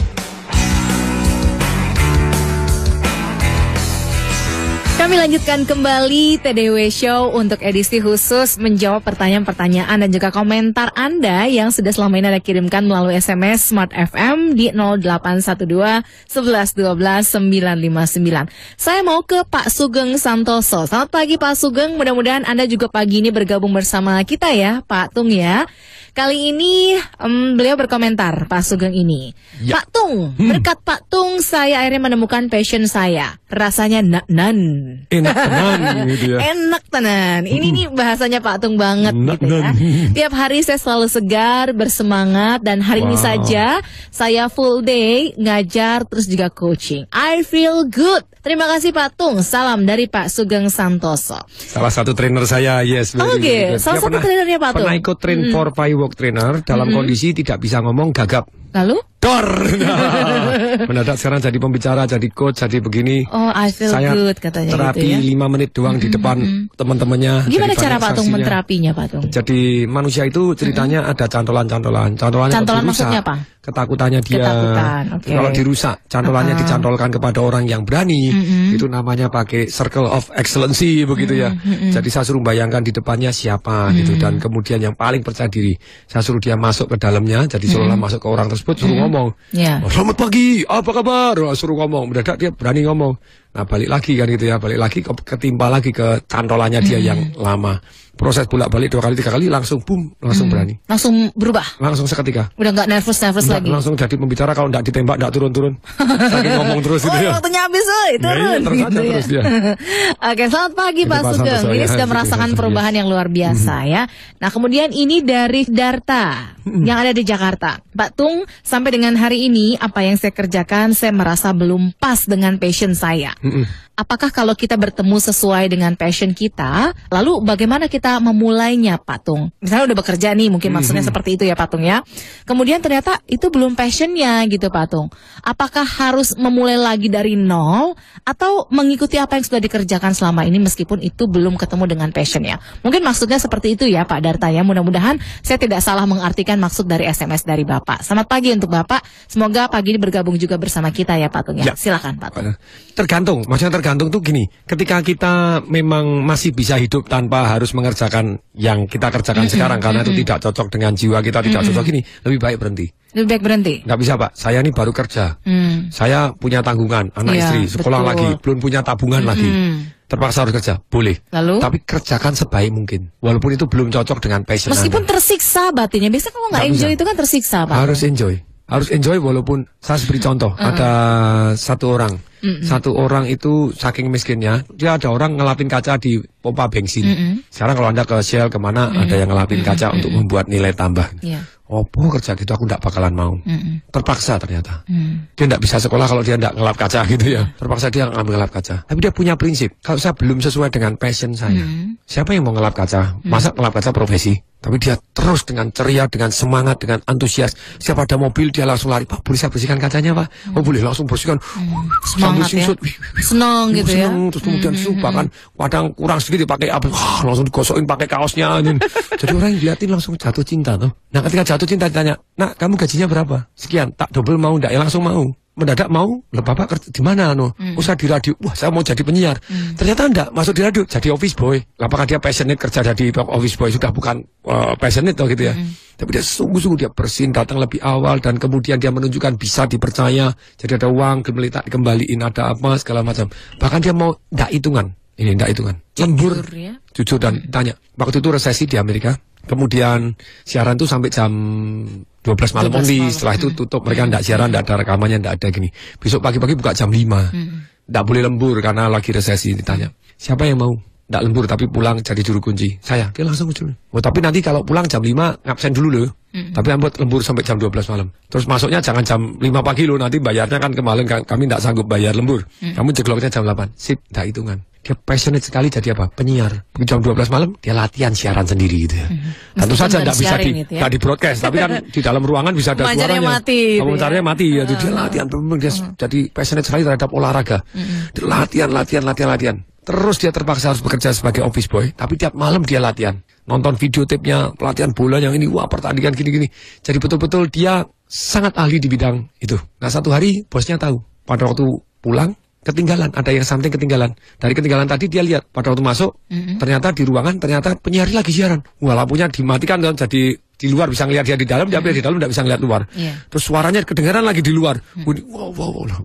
Kami lanjutkan kembali TDW Show untuk edisi khusus menjawab pertanyaan-pertanyaan dan juga komentar Anda yang sudah selama ini Anda kirimkan melalui SMS Smart FM di 0812 11 12 959. Saya mau ke Pak Sugeng Santoso. Selamat pagi Pak Sugeng, mudah-mudahan Anda juga pagi ini bergabung bersama kita ya Pak Tung ya. Kali ini beliau berkomentar Pak Sugeng ini ya. Pak Tung, berkat Pak Tung saya akhirnya menemukan passion saya. Rasanya enak tenan gitu ya. Enak tenan. Ini nih bahasanya Pak Tung banget gitu ya. Tiap hari saya selalu segar, bersemangat, dan hari ini saja saya full day ngajar terus juga coaching. I feel good. Terima kasih Pak Tung. Salam dari Pak Sugeng Santoso. Salah satu trainer saya, yes. Oke, salah satu trainernya Pak Tung. Pernah ikut train for Walk trainer dalam kondisi tidak bisa ngomong, gagap. Lalu? Dor. Mendadak sekarang jadi pembicara, jadi coach, jadi begini. Oh, I feel saya good katanya terapi gitu ya. 5 menit doang di depan teman-temannya. Gimana cara Pak Tung menterapinya Pak Tung? Jadi manusia itu ceritanya ada cantolan-cantolan. Cantolan maksudnya apa? Ketakutannya dia. Ketakutan, okay. Kalau dirusak, cantolannya dicantolkan kepada orang yang berani. Itu namanya pakai circle of excellency begitu ya. Jadi saya suruh bayangkan di depannya siapa gitu, dan kemudian yang paling percaya diri. Saya suruh dia masuk ke dalamnya, jadi seolah masuk ke orang tersebut, suruh ngomong. Selamat pagi, apa kabar? Suruh ngomong, mendadak dia berani ngomong. Nah balik lagi kan gitu ya, balik lagi ketimpa lagi ke cantolannya dia yang lama. Proses bolak-balik 2 kali 3 kali langsung boom, langsung berani. Langsung berubah. Langsung seketika. Udah nggak nervous lagi. Langsung jadi pembicara, kalau nggak ditembak nggak turun-turun. Saking ngomong terus gitu ya. Waktunya habis, turun. Nah, terus gitu terus dia. Oke, selamat pagi Pak Sugeng. Ini sudah merasakan perubahan yang luar biasa ya. Nah kemudian ini dari Darta yang ada di Jakarta. Pak Tung, sampai dengan hari ini apa yang saya kerjakan saya merasa belum pas dengan passion saya. Apakah kalau kita bertemu sesuai dengan passion kita, lalu bagaimana kita memulainya, Pak Tung? Misalnya udah bekerja nih, mungkin maksudnya seperti itu ya, Pak Tung ya. Kemudian ternyata itu belum passionnya gitu, Pak Tung. Apakah harus memulai lagi dari nol atau mengikuti apa yang sudah dikerjakan selama ini meskipun itu belum ketemu dengan passionnya? Mungkin maksudnya seperti itu ya, Pak Darta ya. Mudah-mudahan saya tidak salah mengartikan maksud dari SMS dari Bapak. Selamat pagi untuk Bapak. Semoga pagi ini bergabung juga bersama kita ya, Pak Tung ya. Silakan, Pak Tung. Tergantung, maksudnya tergantung tuh gini, ketika kita memang masih bisa hidup tanpa harus mengerjakan yang kita kerjakan sekarang karena itu tidak cocok dengan jiwa kita, tidak cocok ini, lebih baik berhenti. Lebih baik berhenti? Nggak bisa Pak, saya ini baru kerja, saya punya tanggungan, anak istri, sekolah lagi, belum punya tabungan lagi. Terpaksa harus kerja, boleh. Lalu? Tapi kerjakan sebaik mungkin, walaupun itu belum cocok dengan passion meskipun Anda. Tersiksa batinnya, biasanya kalau nggak enjoy itu kan tersiksa Pak. Harus enjoy. Harus enjoy walaupun, saya beri contoh, ada satu orang itu saking miskinnya, dia ada orang ngelapin kaca di pompa bensin. Sekarang kalau Anda ke Shell kemana ada yang ngelapin kaca untuk membuat nilai tambah. Opo kerja gitu aku nggak bakalan mau. Terpaksa ternyata. Dia nggak bisa sekolah kalau dia nggak ngelap kaca gitu ya. Terpaksa dia ngambil ngelap kaca. Tapi dia punya prinsip, kalau saya belum sesuai dengan passion saya, siapa yang mau ngelap kaca? Masa ngelap kaca profesi? Tapi dia terus dengan ceria, dengan semangat, dengan antusias. Siapa ada mobil dia langsung lari, Pak boleh saya bersihkan kacanya Pak? Oh boleh, langsung bersihkan. Semangat ya. Senang gitu ya. Terus kemudian bahkan kadang kurang sedikit dipakai apa, langsung digosokin pakai kaosnya. Jadi orang yang dilihatin langsung jatuh cinta tuh. Nah ketika jatuh cinta ditanya, nak kamu gajinya berapa? Sekian, tak double mau enggak? Ya langsung mau. Mendadak mau, lah Bapak kerja di mana? Usaha di radio. Wah saya mau jadi penyiar. Ternyata enggak, masuk di radio jadi office boy. Apakah dia passionate kerja jadi office boy? Sudah bukan passionate gitu ya. Tapi dia sungguh-sungguh dia bersin, datang lebih awal dan kemudian dia menunjukkan bisa dipercaya. Jadi ada uang dikembaliin, ada apa segala macam. Bahkan dia mau enggak hitungan. Ini enggak hitungan. Lembur, jujur dan tanya. Waktu itu resesi di Amerika. Kemudian siaran tuh sampai jam 12 malam only. Setelah itu tutup, mereka enggak siaran, enggak ada rekamannya, enggak ada gini. Besok pagi-pagi buka jam 5. Enggak boleh lembur karena lagi resesi. Ditanya, siapa yang mau? Enggak lembur tapi pulang jadi juru kunci. Saya, dia langsung muncul. Oh tapi nanti kalau pulang jam 5 ngabsen dulu loh. Tapi lembur sampai jam 12 malam. Terus masuknya jangan jam 5 pagi loh, nanti bayarnya kan kemarin kami enggak sanggup bayar lembur. Kamu jegloknya jam 8. Sip, enggak hitungan. Dia passionate sekali jadi apa? Penyiar. Begitu jam 12 malam dia latihan siaran sendiri gitu ya. Tentu saja tidak bisa di broadcast, tapi kan di dalam ruangan bisa ada suaranya. Pemancarnya mati ya. Dia latihan, dia jadi passionate sekali terhadap olahraga. Dia latihan. Terus dia terpaksa harus bekerja sebagai office boy, tapi tiap malam dia latihan. Nonton videotapenya pelatihan bola yang ini, wah pertandingan gini-gini. Jadi betul-betul dia sangat ahli di bidang itu. Nah satu hari bosnya tahu, pada waktu pulang ketinggalan, ada yang something ketinggalan. Dari ketinggalan tadi dia lihat, pada waktu masuk, ternyata di ruangan, ternyata penyiar lagi siaran. Wah lampunya dimatikan kan, jadi di luar bisa ngelihat dia di dalam, tapi di dalam tidak bisa ngelihat luar. Terus suaranya kedengaran lagi di luar.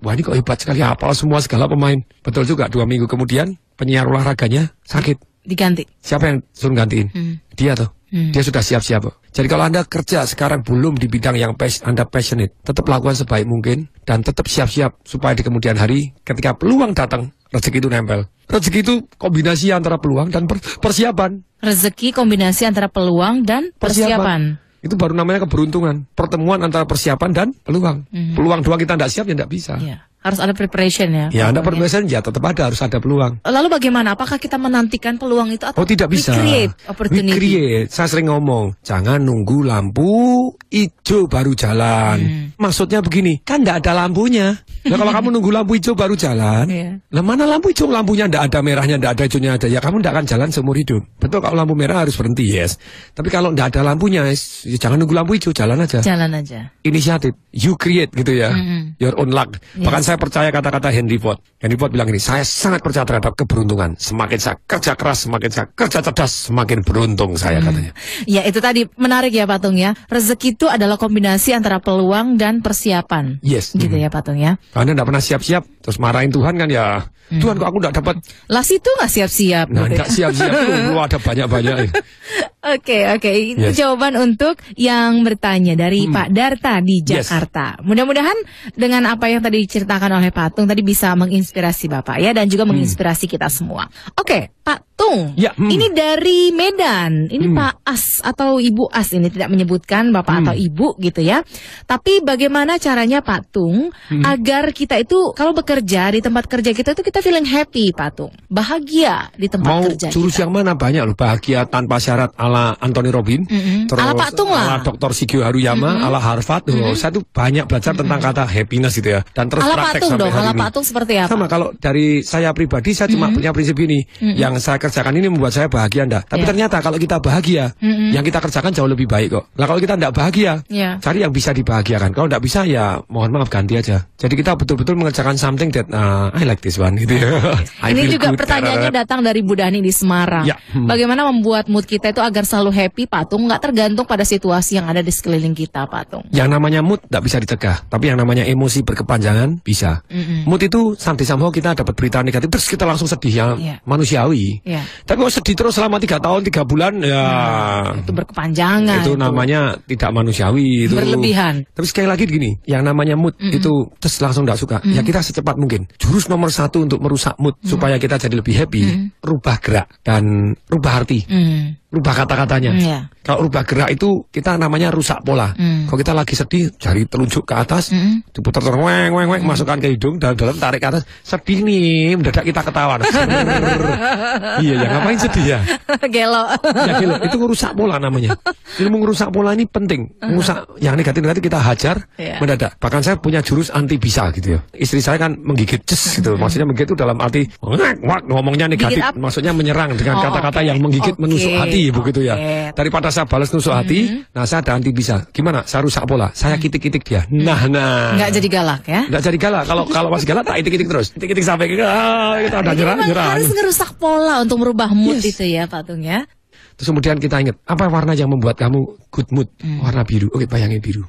Wah ini kok hebat sekali, hafal semua segala pemain. Betul juga, 2 minggu kemudian penyiar olahraganya sakit. Diganti. Siapa yang suruh gantiin? Dia tuh. Dia sudah siap-siap. Jadi kalau Anda kerja sekarang belum di bidang yang Anda passionate, tetap lakukan sebaik mungkin dan tetap siap-siap supaya di kemudian hari ketika peluang datang, rezeki itu nempel. Rezeki itu kombinasi antara peluang dan persiapan. Rezeki kombinasi antara peluang dan persiapan. Itu baru namanya keberuntungan. Pertemuan antara persiapan dan peluang. Peluang doang kita tidak siap ya tidak bisa. Harus ada preparation ya. Ya, Anda preparation ya tetap ada, harus ada peluang. Lalu bagaimana? Apakah kita menantikan peluang itu atau tidak bisa. We create opportunity? We create. Saya sering ngomong, jangan nunggu lampu hijau baru jalan. Maksudnya begini, kan tidak ada lampunya. Nah, kalau kamu nunggu lampu hijau baru jalan, lah mana lampu hijau, lampunya tidak ada, merahnya tidak ada, hijaunya ada. Ya kamu tidak akan jalan seumur hidup. Betul, kalau lampu merah harus berhenti, yes. Tapi kalau tidak ada lampunya, ya jangan nunggu lampu hijau, jalan aja. Jalan aja. Inisiatif, you create gitu ya. Your own luck. Bahkan saya saya percaya kata-kata Henry Ford. Henry Ford bilang ini, saya sangat percaya terhadap keberuntungan. Semakin saya kerja keras, semakin saya kerja cerdas, semakin beruntung saya katanya. Ya itu tadi menarik ya Pak Tung ya. Rezeki itu adalah kombinasi antara peluang dan persiapan. Yes. Gitu ya Pak Tung ya. Karena tidak pernah siap-siap, terus marahin Tuhan kan ya. Tuhan kok aku tidak dapat. Lah situ nggak siap-siap. Nah gitu nggak siap-siap tuh, perlu ada banyak-banyak. Oke. Itu jawaban untuk yang bertanya dari Pak Darta di Jakarta. Mudah-mudahan dengan apa yang tadi diceritakan oleh Pak Tung tadi bisa menginspirasi Bapak ya dan juga menginspirasi kita semua. Oke, Pak Tung. Ini dari Medan. Ini Pak As atau Ibu As ini tidak menyebutkan Bapak atau Ibu gitu ya. Tapi bagaimana caranya Pak Tung agar kita itu kalau bekerja di tempat kerja kita itu kita feeling happy Pak Tung. Bahagia di tempat kerja kita. Mau jurus yang mana banyak loh. Bahagia tanpa syarat ala Anthony Robbins. Terus ala Pak Tung lah. Ala Dr. Shigeo Haruyama, ala Harvard. Saya tuh banyak belajar tentang kata happiness gitu ya. Dan terus ala praktek Pak Tung sampai dong. hari Ala ini. Pak Tung seperti apa? Sama kalau dari saya pribadi saya cuma punya prinsip ini. Yang saya kerjakan ini membuat saya bahagia enggak. Tapi ternyata kalau kita bahagia, yang kita kerjakan jauh lebih baik kok. Nah kalau kita enggak bahagia, cari yang bisa dibahagiakan. Kalau enggak bisa ya mohon maaf ganti aja. Jadi kita betul-betul mengerjakan something that I like this one gitu ya. Ini juga pertanyaannya datang dari Bu Dani di Semarang. Bagaimana membuat mood kita itu agar selalu happy Pak Tung? Nggak tergantung pada situasi yang ada di sekeliling kita Pak Tung. Yang namanya mood nggak bisa dicegah. Tapi yang namanya emosi berkepanjangan bisa. Mood itu somehow kita dapat berita negatif terus kita langsung sedih ya. Manusiawi. Tapi kalau sedih terus selama 3 tahun 3 bulan ya itu berkepanjangan. Itu namanya tidak manusiawi. Itu berlebihan. Tapi sekali lagi gini, yang namanya mood itu terus langsung nggak suka. Ya kita secepat mungkin. Jurus nomor 1 untuk merusak mood supaya kita jadi lebih happy, rubah gerak dan rubah arti. Rubah kata-katanya. Kalau rubah gerak itu kita namanya rusak pola. Kalau kita lagi sedih, jari telunjuk ke atas, diputar-putar weng, masukkan ke hidung, dalam tarik ke atas. Sedih nih, mendadak kita ketawa. Iya ya, ngapain sedih ya? Gelo. Ya gelo, itu merusak pola namanya. Ilmu merusak pola ini penting. Merusak yang negatif-negatif kita hajar mendadak. Bahkan saya punya jurus anti bisa gitu ya. Istri saya kan menggigit gitu. Maksudnya menggigit itu dalam arti ngomongnya negatif, maksudnya menyerang dengan kata-kata yang menggigit menusuk hati begitu ya. Daripada saya balas nusuk hati, nah saya ada anti bisa. Gimana? Saya rusak pola. Saya kitik-kitik dia. Nah. Nggak jadi galak ya? Nggak jadi galak. Kalau masih galak tak kitik-kitik terus. Kitik-kitik sampai kita ada nyerang. Harus ngerusak pola untuk merubah mood itu ya Pak Tung ya. Terus kemudian kita ingat, apa warna yang membuat kamu good mood? Warna biru. Oke, bayangin biru.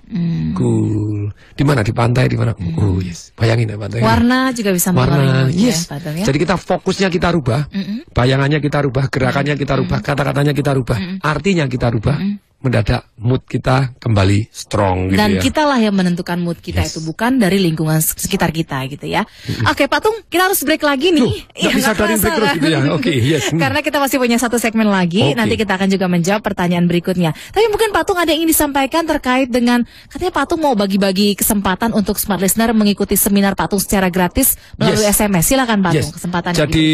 Cool. Di mana? Di pantai, di mana? Oh, yes. Bayangin ya pantai. Warna juga bisa warna, yes. Ya, ya? Jadi kita fokusnya kita rubah, bayangannya kita rubah, gerakannya kita rubah, kata-katanya kita rubah, artinya kita rubah. Mendadak mood kita kembali strong gitu. Dan kitalah yang menentukan mood kita itu, bukan dari lingkungan sekitar kita gitu ya. Oke Pak Tung, kita harus break lagi nih. Nggak bisa dari break terus gitu ya. Oke, yes. Karena kita masih punya 1 segmen lagi. Nanti kita akan juga menjawab pertanyaan berikutnya. Tapi mungkin Pak Tung ada yang ingin disampaikan terkait dengan, katanya Pak Tung mau bagi-bagi kesempatan untuk smart listener mengikuti seminar Pak Tung secara gratis melalui SMS. Silakan Pak Tung, kesempatan. Jadi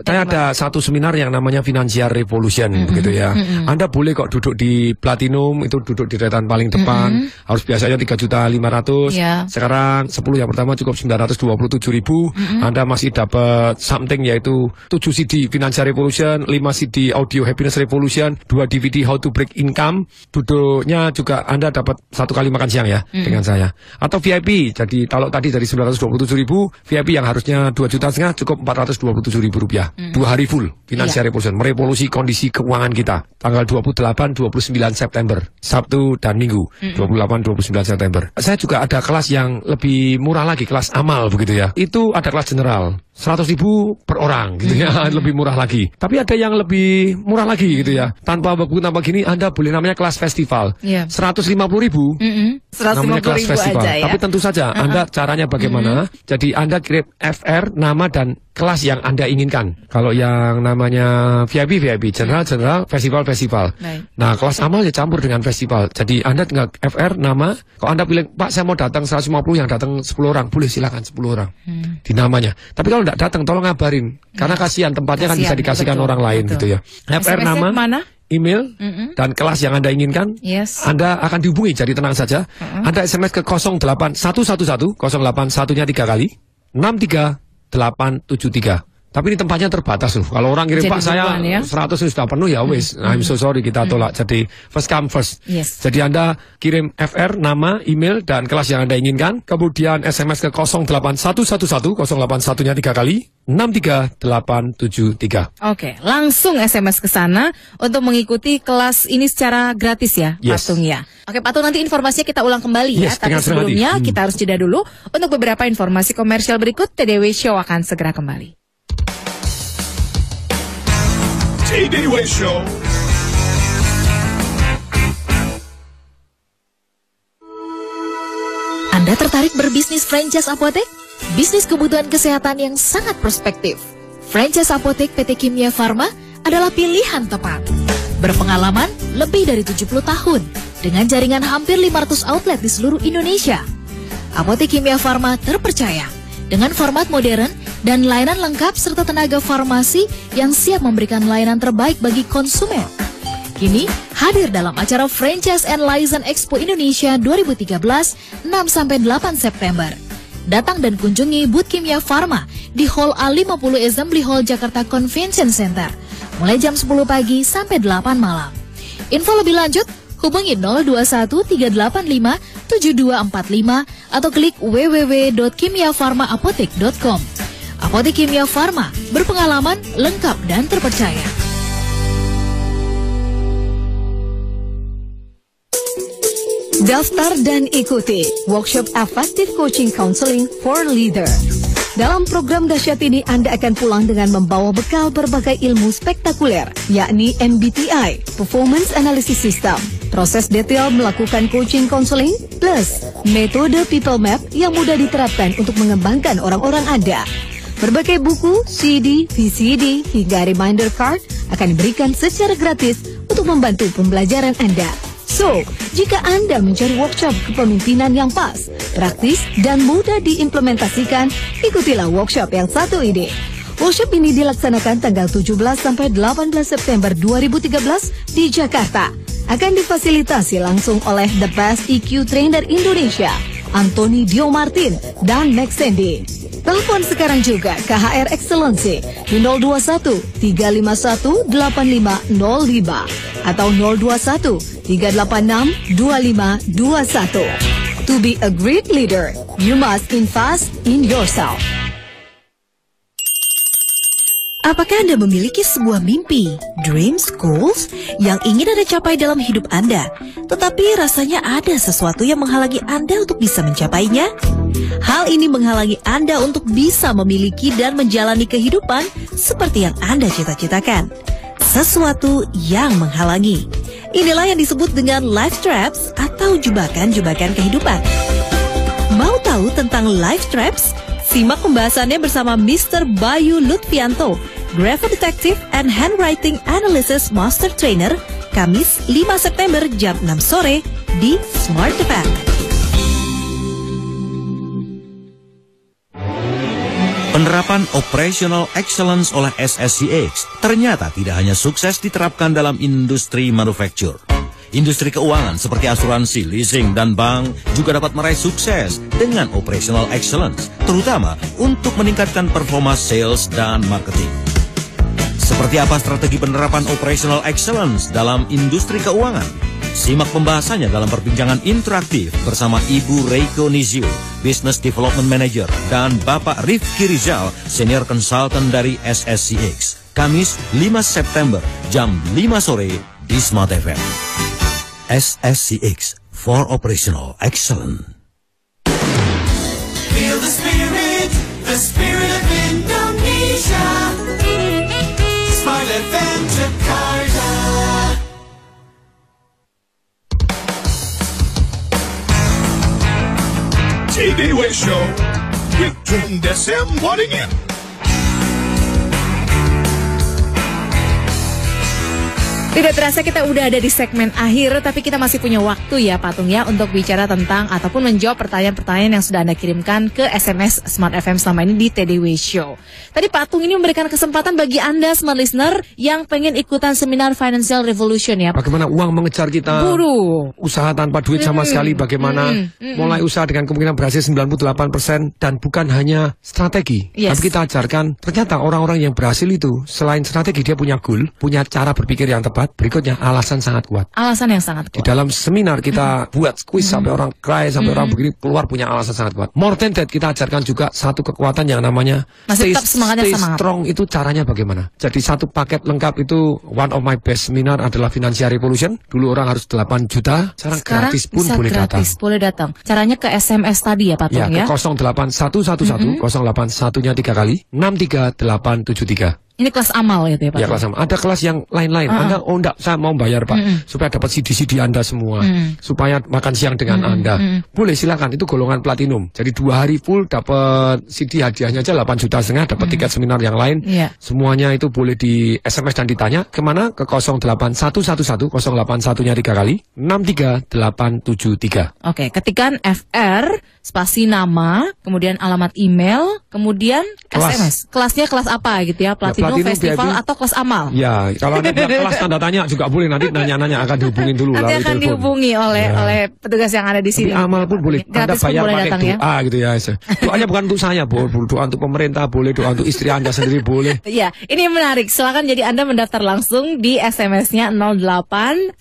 saya ada satu seminar yang namanya Financial Revolution begitu ya. Anda boleh kok duduk di Platinum, itu duduk di deretan paling depan, harus biasanya 3.500.000. Sekarang 10 yang pertama cukup 927.000. Anda masih dapat something yaitu 7 CD Financial Revolution, 5 CD Audio Happiness Revolution, 2 DVD How to Break Income. Duduknya juga Anda dapat 1 kali makan siang ya dengan saya. Atau VIP, jadi kalau tadi dari 927.000, VIP yang harusnya 2,5 juta cukup Rp427.000. 2 hari full Financial Revolution, merevolusi kondisi keuangan kita. Tanggal 28-29 September, Sabtu dan Minggu, 28-29 September. Saya juga ada kelas yang lebih murah lagi, kelas amal begitu ya. Itu ada kelas general, 100.000 per orang gitu ya, lebih murah lagi. Tapi ada yang lebih murah lagi gitu ya. Tanpa buku tanpa gini, Anda boleh namanya kelas festival. 150.000. Namanya kelas festival. Aja, ya? Tapi tentu saja Anda caranya bagaimana? Jadi Anda kirim FR, nama dan kelas yang Anda inginkan. Kalau yang namanya VIP, general, festival. Nah, kelas amal ya campur dengan festival. Jadi Anda tinggal FR, nama. Kalau Anda pilih, Pak saya mau datang 150, yang datang 10 orang. Boleh silakan 10 orang. Di namanya. Tapi kalau tidak datang, tolong ngabarin. Karena kasihan, tempatnya kan bisa dikasihkan orang lain gitu ya. FR, nama, email, dan kelas yang Anda inginkan. Anda akan dihubungi, jadi tenang saja. Anda SMS ke 08111, 081-nya 3 kali, 63873. Tapi ini tempatnya terbatas loh. Kalau orang kirim, Jadi Pak saya ya? 100 sudah penuh ya wis. I'm so sorry, kita tolak. Jadi first come first. Yes. Jadi Anda kirim FR, nama, email, dan kelas yang Anda inginkan. Kemudian SMS ke 08111, 081-nya 3 kali, 63873. Oke, langsung SMS ke sana untuk mengikuti kelas ini secara gratis ya, Yes. Patung ya. Oke, Patung, nanti informasinya kita ulang kembali ya. Yes, Tapi dengan senang hati. sebelumnya kita harus jeda dulu untuk beberapa informasi komersial berikut. TDW Show akan segera kembali. Day Show. Anda tertarik berbisnis franchise apotek? Bisnis kebutuhan kesehatan yang sangat prospektif. Franchise apotek PT Kimia Farma adalah pilihan tepat. Berpengalaman lebih dari 70 tahun dengan jaringan hampir 500 outlet di seluruh Indonesia. Apotek Kimia Farma terpercaya dengan format modern dan layanan lengkap serta tenaga farmasi yang siap memberikan layanan terbaik bagi konsumen. Kini hadir dalam acara Franchise and License Expo Indonesia 2013 6-8 September. Datang dan kunjungi booth Kimia Farma di Hall A50 Assembly Hall Jakarta Convention Center mulai jam 10 pagi sampai 8 malam. Info lebih lanjut hubungi 021 385 7245 atau klik www.kimiafarmaapotek.com. Apotek Kimia Farma, berpengalaman, lengkap dan terpercaya. Daftar dan ikuti workshop Effective Coaching Counseling for Leader. Dalam program dahsyat ini Anda akan pulang dengan membawa bekal berbagai ilmu spektakuler, yakni MBTI, Performance Analysis System, proses detail melakukan coaching counseling, plus metode People Map yang mudah diterapkan untuk mengembangkan orang-orang Anda. Berbagai buku, CD, VCD, hingga reminder card akan diberikan secara gratis untuk membantu pembelajaran Anda. So, jika Anda mencari workshop kepemimpinan yang pas, praktis, dan mudah diimplementasikan, ikutilah workshop yang satu ini. Workshop ini dilaksanakan tanggal 17 sampai 18 September 2013 di Jakarta. Akan difasilitasi langsung oleh The Best EQ Trainer Indonesia, Anthony Dio Martin, dan Max Sandy. Telepon sekarang juga KHR Excellency di 021 351 8505 atau 021 386 2521. To be a great leader, you must invest in yourself. Apakah Anda memiliki sebuah mimpi, dreams, goals yang ingin Anda capai dalam hidup Anda, tetapi rasanya ada sesuatu yang menghalangi Anda untuk bisa mencapainya? Hal ini menghalangi Anda untuk bisa memiliki dan menjalani kehidupan seperti yang Anda cita-citakan. Sesuatu yang menghalangi. Inilah yang disebut dengan life traps atau jebakan-jebakan kehidupan. Mau tahu tentang life traps? Simak pembahasannya bersama Mr. Bayu Lutfianto, Graphing Detective and Handwriting Analysis Master Trainer, Kamis 5 September jam 6 sore di Smart FM. Penerapan Operational Excellence oleh SSCX ternyata tidak hanya sukses diterapkan dalam industri manufaktur. Industri keuangan seperti asuransi, leasing, dan bank juga dapat meraih sukses dengan Operational Excellence, terutama untuk meningkatkan performa sales dan marketing. Seperti apa strategi penerapan Operational Excellence dalam industri keuangan? Simak pembahasannya dalam perbincangan interaktif bersama Ibu Reiko Nizio, Business Development Manager, dan Bapak Rifki Rizal, Senior Consultant dari SSCX. Kamis 5 September jam 5 sore di Smart FM. SSCX for Operational Excellence. Feel the spirit of Indonesia. Smart FM Jakarta. TDW Show with Tung Desem Waddington. Tidak terasa kita udah ada di segmen akhir, tapi kita masih punya waktu ya Patung ya untuk bicara tentang ataupun menjawab pertanyaan-pertanyaan yang sudah Anda kirimkan ke SMS Smart FM selama ini di TDW Show. Tadi Patung ini memberikan kesempatan bagi Anda Smart Listener yang pengen ikutan seminar Financial Revolution ya. Bagaimana uang mengejar kita, usaha tanpa duit sama sekali, bagaimana mulai usaha dengan kemungkinan berhasil 98% dan bukan hanya strategi. Tapi kita ajarkan ternyata orang-orang yang berhasil itu selain strategi dia punya goal, punya cara berpikir yang tepat. Berikutnya alasan sangat kuat. Alasan yang sangat kuat. Di dalam seminar kita buat quiz sampai orang cry, sampai orang begini keluar punya alasan sangat kuat. More than that, kita ajarkan juga satu kekuatan yang namanya stay strong. Itu caranya bagaimana? Jadi satu paket lengkap itu one of my best seminar adalah Financial Revolution. Dulu orang harus 8 juta, sekarang gratis pun boleh datang. Boleh datang. Caranya ke SMS tadi ya Patung ya. Ke 08111 081-nya 3 kali 63873. Ini kelas amal gitu ya Pak? Ya kelas amal. Ada kelas yang lain-lain. Anda, enggak, saya mau bayar Pak. Supaya dapat CD-CD Anda semua. Supaya makan siang dengan Anda. Boleh silakan, itu golongan platinum. Jadi 2 hari full dapat CD hadiahnya aja 8,5 juta, dapat tiket seminar yang lain. Semuanya itu boleh di SMS dan ditanya. Kemana? Ke 08111 081-nya 3 kali 63873. Oke, ketikan FR spasi nama, kemudian alamat email, kemudian SMS. Kelasnya kelas apa gitu ya? Platinum, festival, VIP, atau kelas amal? Ya, kalau Anda kelas tanda tanya juga boleh, nanti nanya-nanya akan dihubungin dulu. Nanti akan dihubungi oleh petugas yang ada di sini. Tapi amal pun boleh. Anda bayar pakai doa gitu ya. Doanya bukan untuk saya, doa untuk pemerintah boleh, doa untuk istri Anda sendiri boleh. Iya, ini menarik. Silakan jadi Anda mendaftar langsung di SMS-nya 08111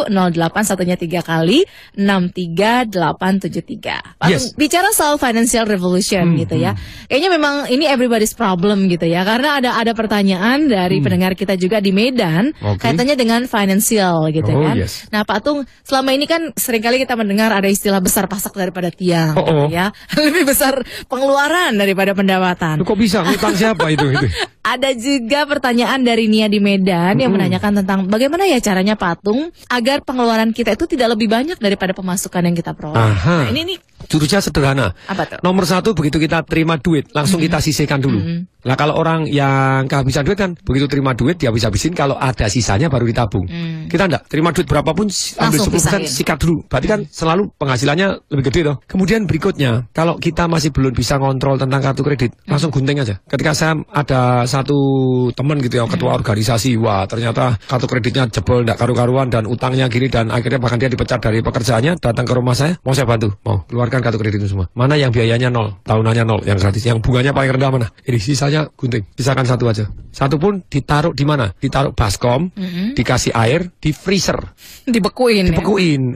081-nya 3 kali 63873. Bicara soal Financial Revolution gitu ya. Kayaknya memang ini everybody's problem gitu ya. Karena ada pertanyaan dari pendengar kita juga di Medan kaitannya dengan financial gitu kan. Nah Pak Tung, selama ini kan seringkali kita mendengar ada istilah besar pasak daripada tiang gitu ya. Lebih besar pengeluaran daripada pendapatan. Kok bisa? Ngutang siapa itu? Ada juga pertanyaan dari Nia di Medan yang menanyakan tentang bagaimana ya caranya Pak Tung agar pengeluaran kita itu tidak lebih banyak daripada pemasukan yang kita peroleh. Nah, ini jurusnya sederhana. Apa tuh? Nomor 1, begitu kita terima duit langsung kita sisihkan dulu. Nah kalau orang yang kehabisan duit kan begitu terima duit dia habis-habisin, kalau ada sisanya baru ditabung. Kita enggak, terima duit berapapun ambil 10% sikat dulu. Berarti kan selalu penghasilannya lebih gede toh. Kemudian berikutnya, kalau kita masih belum bisa ngontrol tentang kartu kredit, langsung gunting aja. Ketika saya ada satu teman gitu ya, ketua organisasi, wah ternyata kartu kreditnya jebol, enggak karu-karuan dan utangnya gini, dan akhirnya bahkan dia dipecat dari pekerjaannya, datang ke rumah saya, mau saya bantu, mau keluarkan kartu kredit itu semua. Mana yang biayanya 0, tahunannya 0, yang gratis, yang bunganya paling rendah mana? Ini sisanya gunting, sisakan satu aja. Satu pun ditaruh di mana? Ditaruh baskom, dikasih air, di freezer, dibekuin.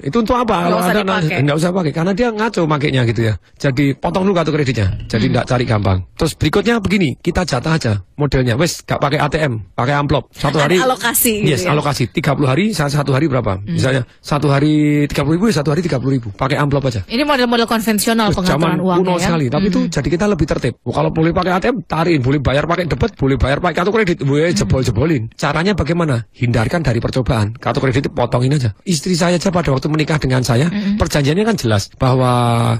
Itu untuk apa? Kalau Anda nggak usah pakai, karena dia ngaco makainya gitu ya. Jadi potong dulu kartu kreditnya, jadi nggak cari gampang. Terus berikutnya begini, kita jatah aja modelnya, wes gak pakai ATM, pakai amplop. Satu hari alokasi. Alokasi 30 hari, satu hari berapa? Misalnya satu hari 30.000, satu hari 30.000, pakai amplop aja. Ini model-model konvensional pengaturan uangnya kuno sekali, tapi itu jadi kita lebih tertib. Kalau boleh pakai ATM, tariin, boleh bayar pakai debit, boleh bayar pakai kartu kredit, jebol-jebolin. Caranya bagaimana? Hindarkan dari percobaan. Kartu kredit potongin aja. Istri saya aja pada waktu menikah dengan saya, perjanjiannya kan jelas bahwa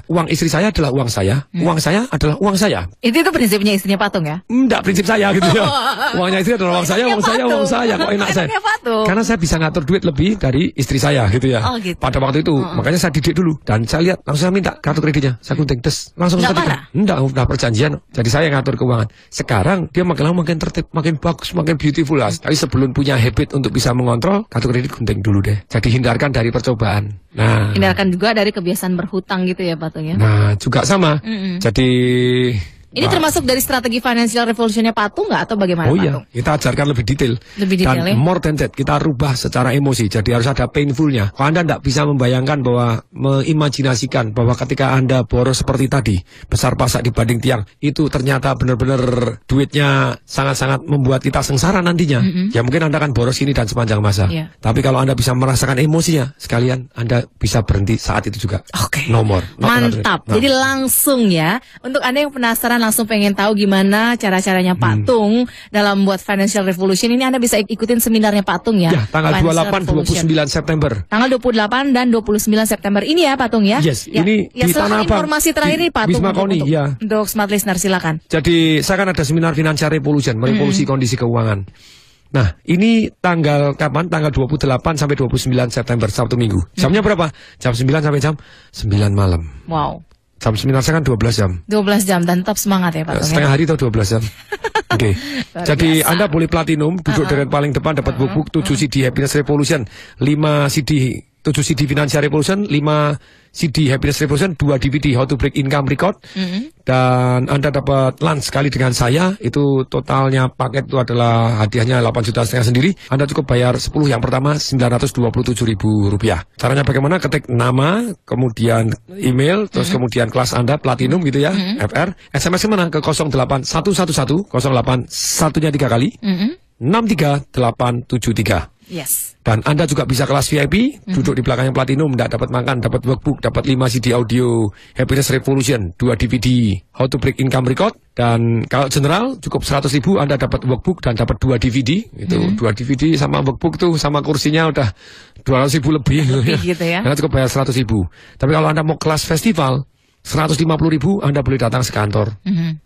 uang istri saya adalah uang saya, uang saya adalah uang saya. Itu prinsipnya istrinya Patung ya? Enggak, prinsip saya gitu ya. Uangnya istri adalah uang saya, uang saya, kok enak saya. Karena saya bisa ngatur duit lebih dari istri saya gitu ya. Pada waktu itu, makanya saya didik dulu dan saya lihat langsung saya minta kartu kreditnya, saya gunting langsung seketika. Enggak, udah perjanjian. Jadi saya ngatur keuangan. Sekarang dia makin lama makin tertib, makin bagus, makin beautiful lah. Tapi sebelum punya habit untuk bisa mengontrol, kartu kredit gunting dulu deh. Jadi hindarkan dari percobaan. Nah, hindarkan juga dari kebiasaan berhutang gitu ya Patung ya. Nah, juga sama. Jadi ini termasuk dari strategi Financial Revolution-nya Patung nggak atau bagaimana? Oh iya, kita ajarkan lebih detail. Dan more than that, kita rubah secara emosi. Jadi harus ada painful-nya. Kalau Anda tidak bisa membayangkan bahwa, meimajinasikan bahwa ketika Anda boros seperti tadi, besar pasak dibanding tiang, itu ternyata benar-benar duitnya sangat-sangat membuat kita sengsara nantinya. Ya mungkin Anda akan boros ini dan sepanjang masa. Tapi kalau Anda bisa merasakan emosinya, sekalian Anda bisa berhenti saat itu juga. Nomor. Mantap. Jadi langsung ya, untuk Anda yang penasaran langsung pengen tahu gimana cara-caranya Pak Tung dalam buat Financial Revolution ini, Anda bisa ikutin seminarnya Pak Tung ya. Ya, tanggal 28-29 September. Tanggal 28 dan 29 September ini ya Pak Tung ya. Ini di Tanah Abang. Informasi terakhir nih Pak Tung untuk Smart Listener silakan. Jadi saya kan ada seminar Financial Revolution, merevolusi kondisi keuangan. Nah, ini tanggal kapan? Tanggal 28 sampai 29 September, Sabtu Minggu. Jamnya berapa? Jam 9 sampai jam 9 malam. Wow. Jam 9 kan 12 jam. 12 jam dan tetap semangat ya Pak Tung. Setengah hari atau 12 jam. Oke. Jadi biasa. Anda boleh platinum, duduk deret paling depan, dapat book 7 CD Happiness Revolution, 5 CD 7 CD Financial Revolution, 5 CD Happiness Revolution, 2 DVD How to Break Income Record, dan Anda dapat lunch sekali dengan saya. Itu totalnya paket itu adalah hadiahnya 8,5 juta sendiri. Anda cukup bayar 10 yang pertama Rp927.000. Caranya bagaimana? Ketik nama, kemudian email, terus kemudian kelas Anda platinum gitu ya, FR. SMS kemana? Ke 08111 08 1-nya 3 kali 63873. Yes. Dan Anda juga bisa kelas VIP, duduk di belakang yang platinum, tidak dapat makan, dapat workbook, dapat 5 CD audio Happiness Revolution, 2 DVD How to Break Income Record, dan kalau general cukup 100.000 Anda dapat workbook dan dapat 2 DVD. Itu 2 DVD sama workbook tuh sama kursinya udah 200.000 lebih gitu ya. Karena cukup bayar 100.000. Tapi kalau Anda mau kelas festival 150.000 Anda boleh datang sekantor.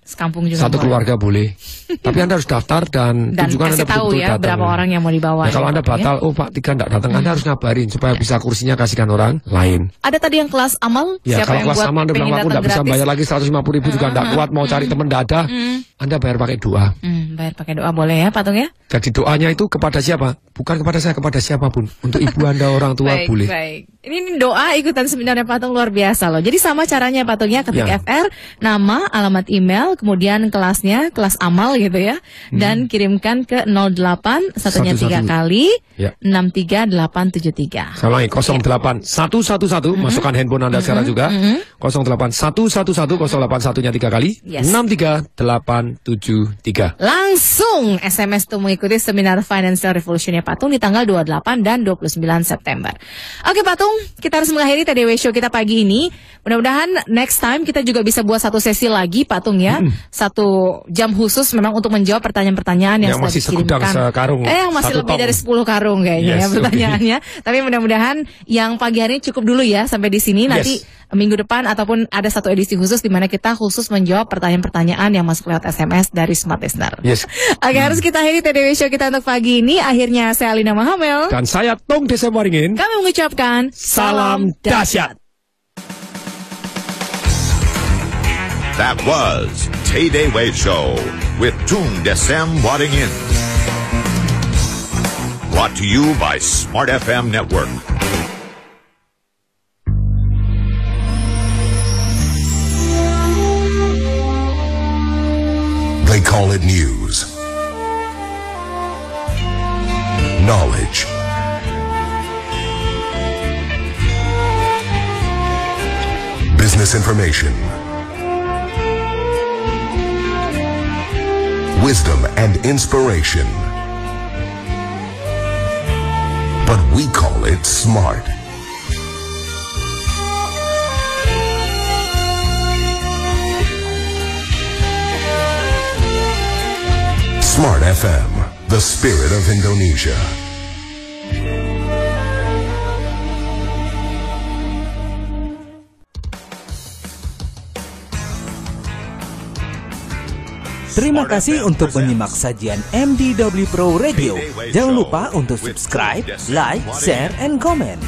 Sekampung juga satu keluarga boleh. Tapi Anda harus daftar dan tunjukkan Anda tahu ya datang. Berapa orang yang mau dibawa. Nah, kalau Anda batal, oh Pak Tiga tidak datang, Anda harus ngabarin supaya bisa kursinya kasihkan orang lain. Ada tadi yang kelas amal. Ya, siapa kalau kelas amal Anda bilang aku tidak bisa bayar lagi 150.000 juga tidak kuat, mau cari teman tidak ada. Anda bayar pakai doa. Bayar pakai doa boleh ya Pak Tung ya. Jadi doanya itu kepada siapa? Bukan kepada saya, kepada siapapun. Untuk ibu Anda, orang tua boleh. Baik. Ini doa ikutan seminarnya Pak Tung luar biasa loh. Jadi sama caranya Pak Tung ya, ketik FR, nama, alamat email, kemudian kelasnya, kelas amal gitu ya. Dan kirimkan ke 08 1-nya 3 kali 63873. Saya ulangi 08111 masukkan handphone Anda sekarang juga. 08111 081-nya 3 kali 63873. Langsung SMS tuh mengikuti seminar Financial Revolution ya Pak Tung di tanggal 28 dan 29 September. Oke Pak Tung, kita harus mengakhiri TDW Show kita pagi ini. Mudah-mudahan next time kita juga bisa buat satu sesi lagi Pak Tung ya. 1 jam khusus memang untuk menjawab pertanyaan-pertanyaan yang masih dikirimkan. Sekarung, yang masih lebih dari 10 karung kayaknya ya pertanyaannya. Tapi mudah-mudahan yang pagi hari ini cukup dulu ya sampai di sini. Nanti minggu depan ataupun ada satu edisi khusus di mana kita khusus menjawab pertanyaan-pertanyaan yang masuk lewat SMS dari Smart Listener. Oke, harus kita akhiri TDW Show kita untuk pagi ini. Akhirnya saya Alina Mahamel dan saya Tung Desem Waringin. Kami mengucapkan salam dahsyat. That was TDW Show with Tung Desem Waringin. Brought to you by Smart FM Network. They call it news, knowledge, business information, wisdom and inspiration. But we call it smart. Smart FM, the spirit of Indonesia. Terima kasih untuk menyimak sajian MDW Pro Radio. Jangan lupa untuk subscribe, like, share, and comment.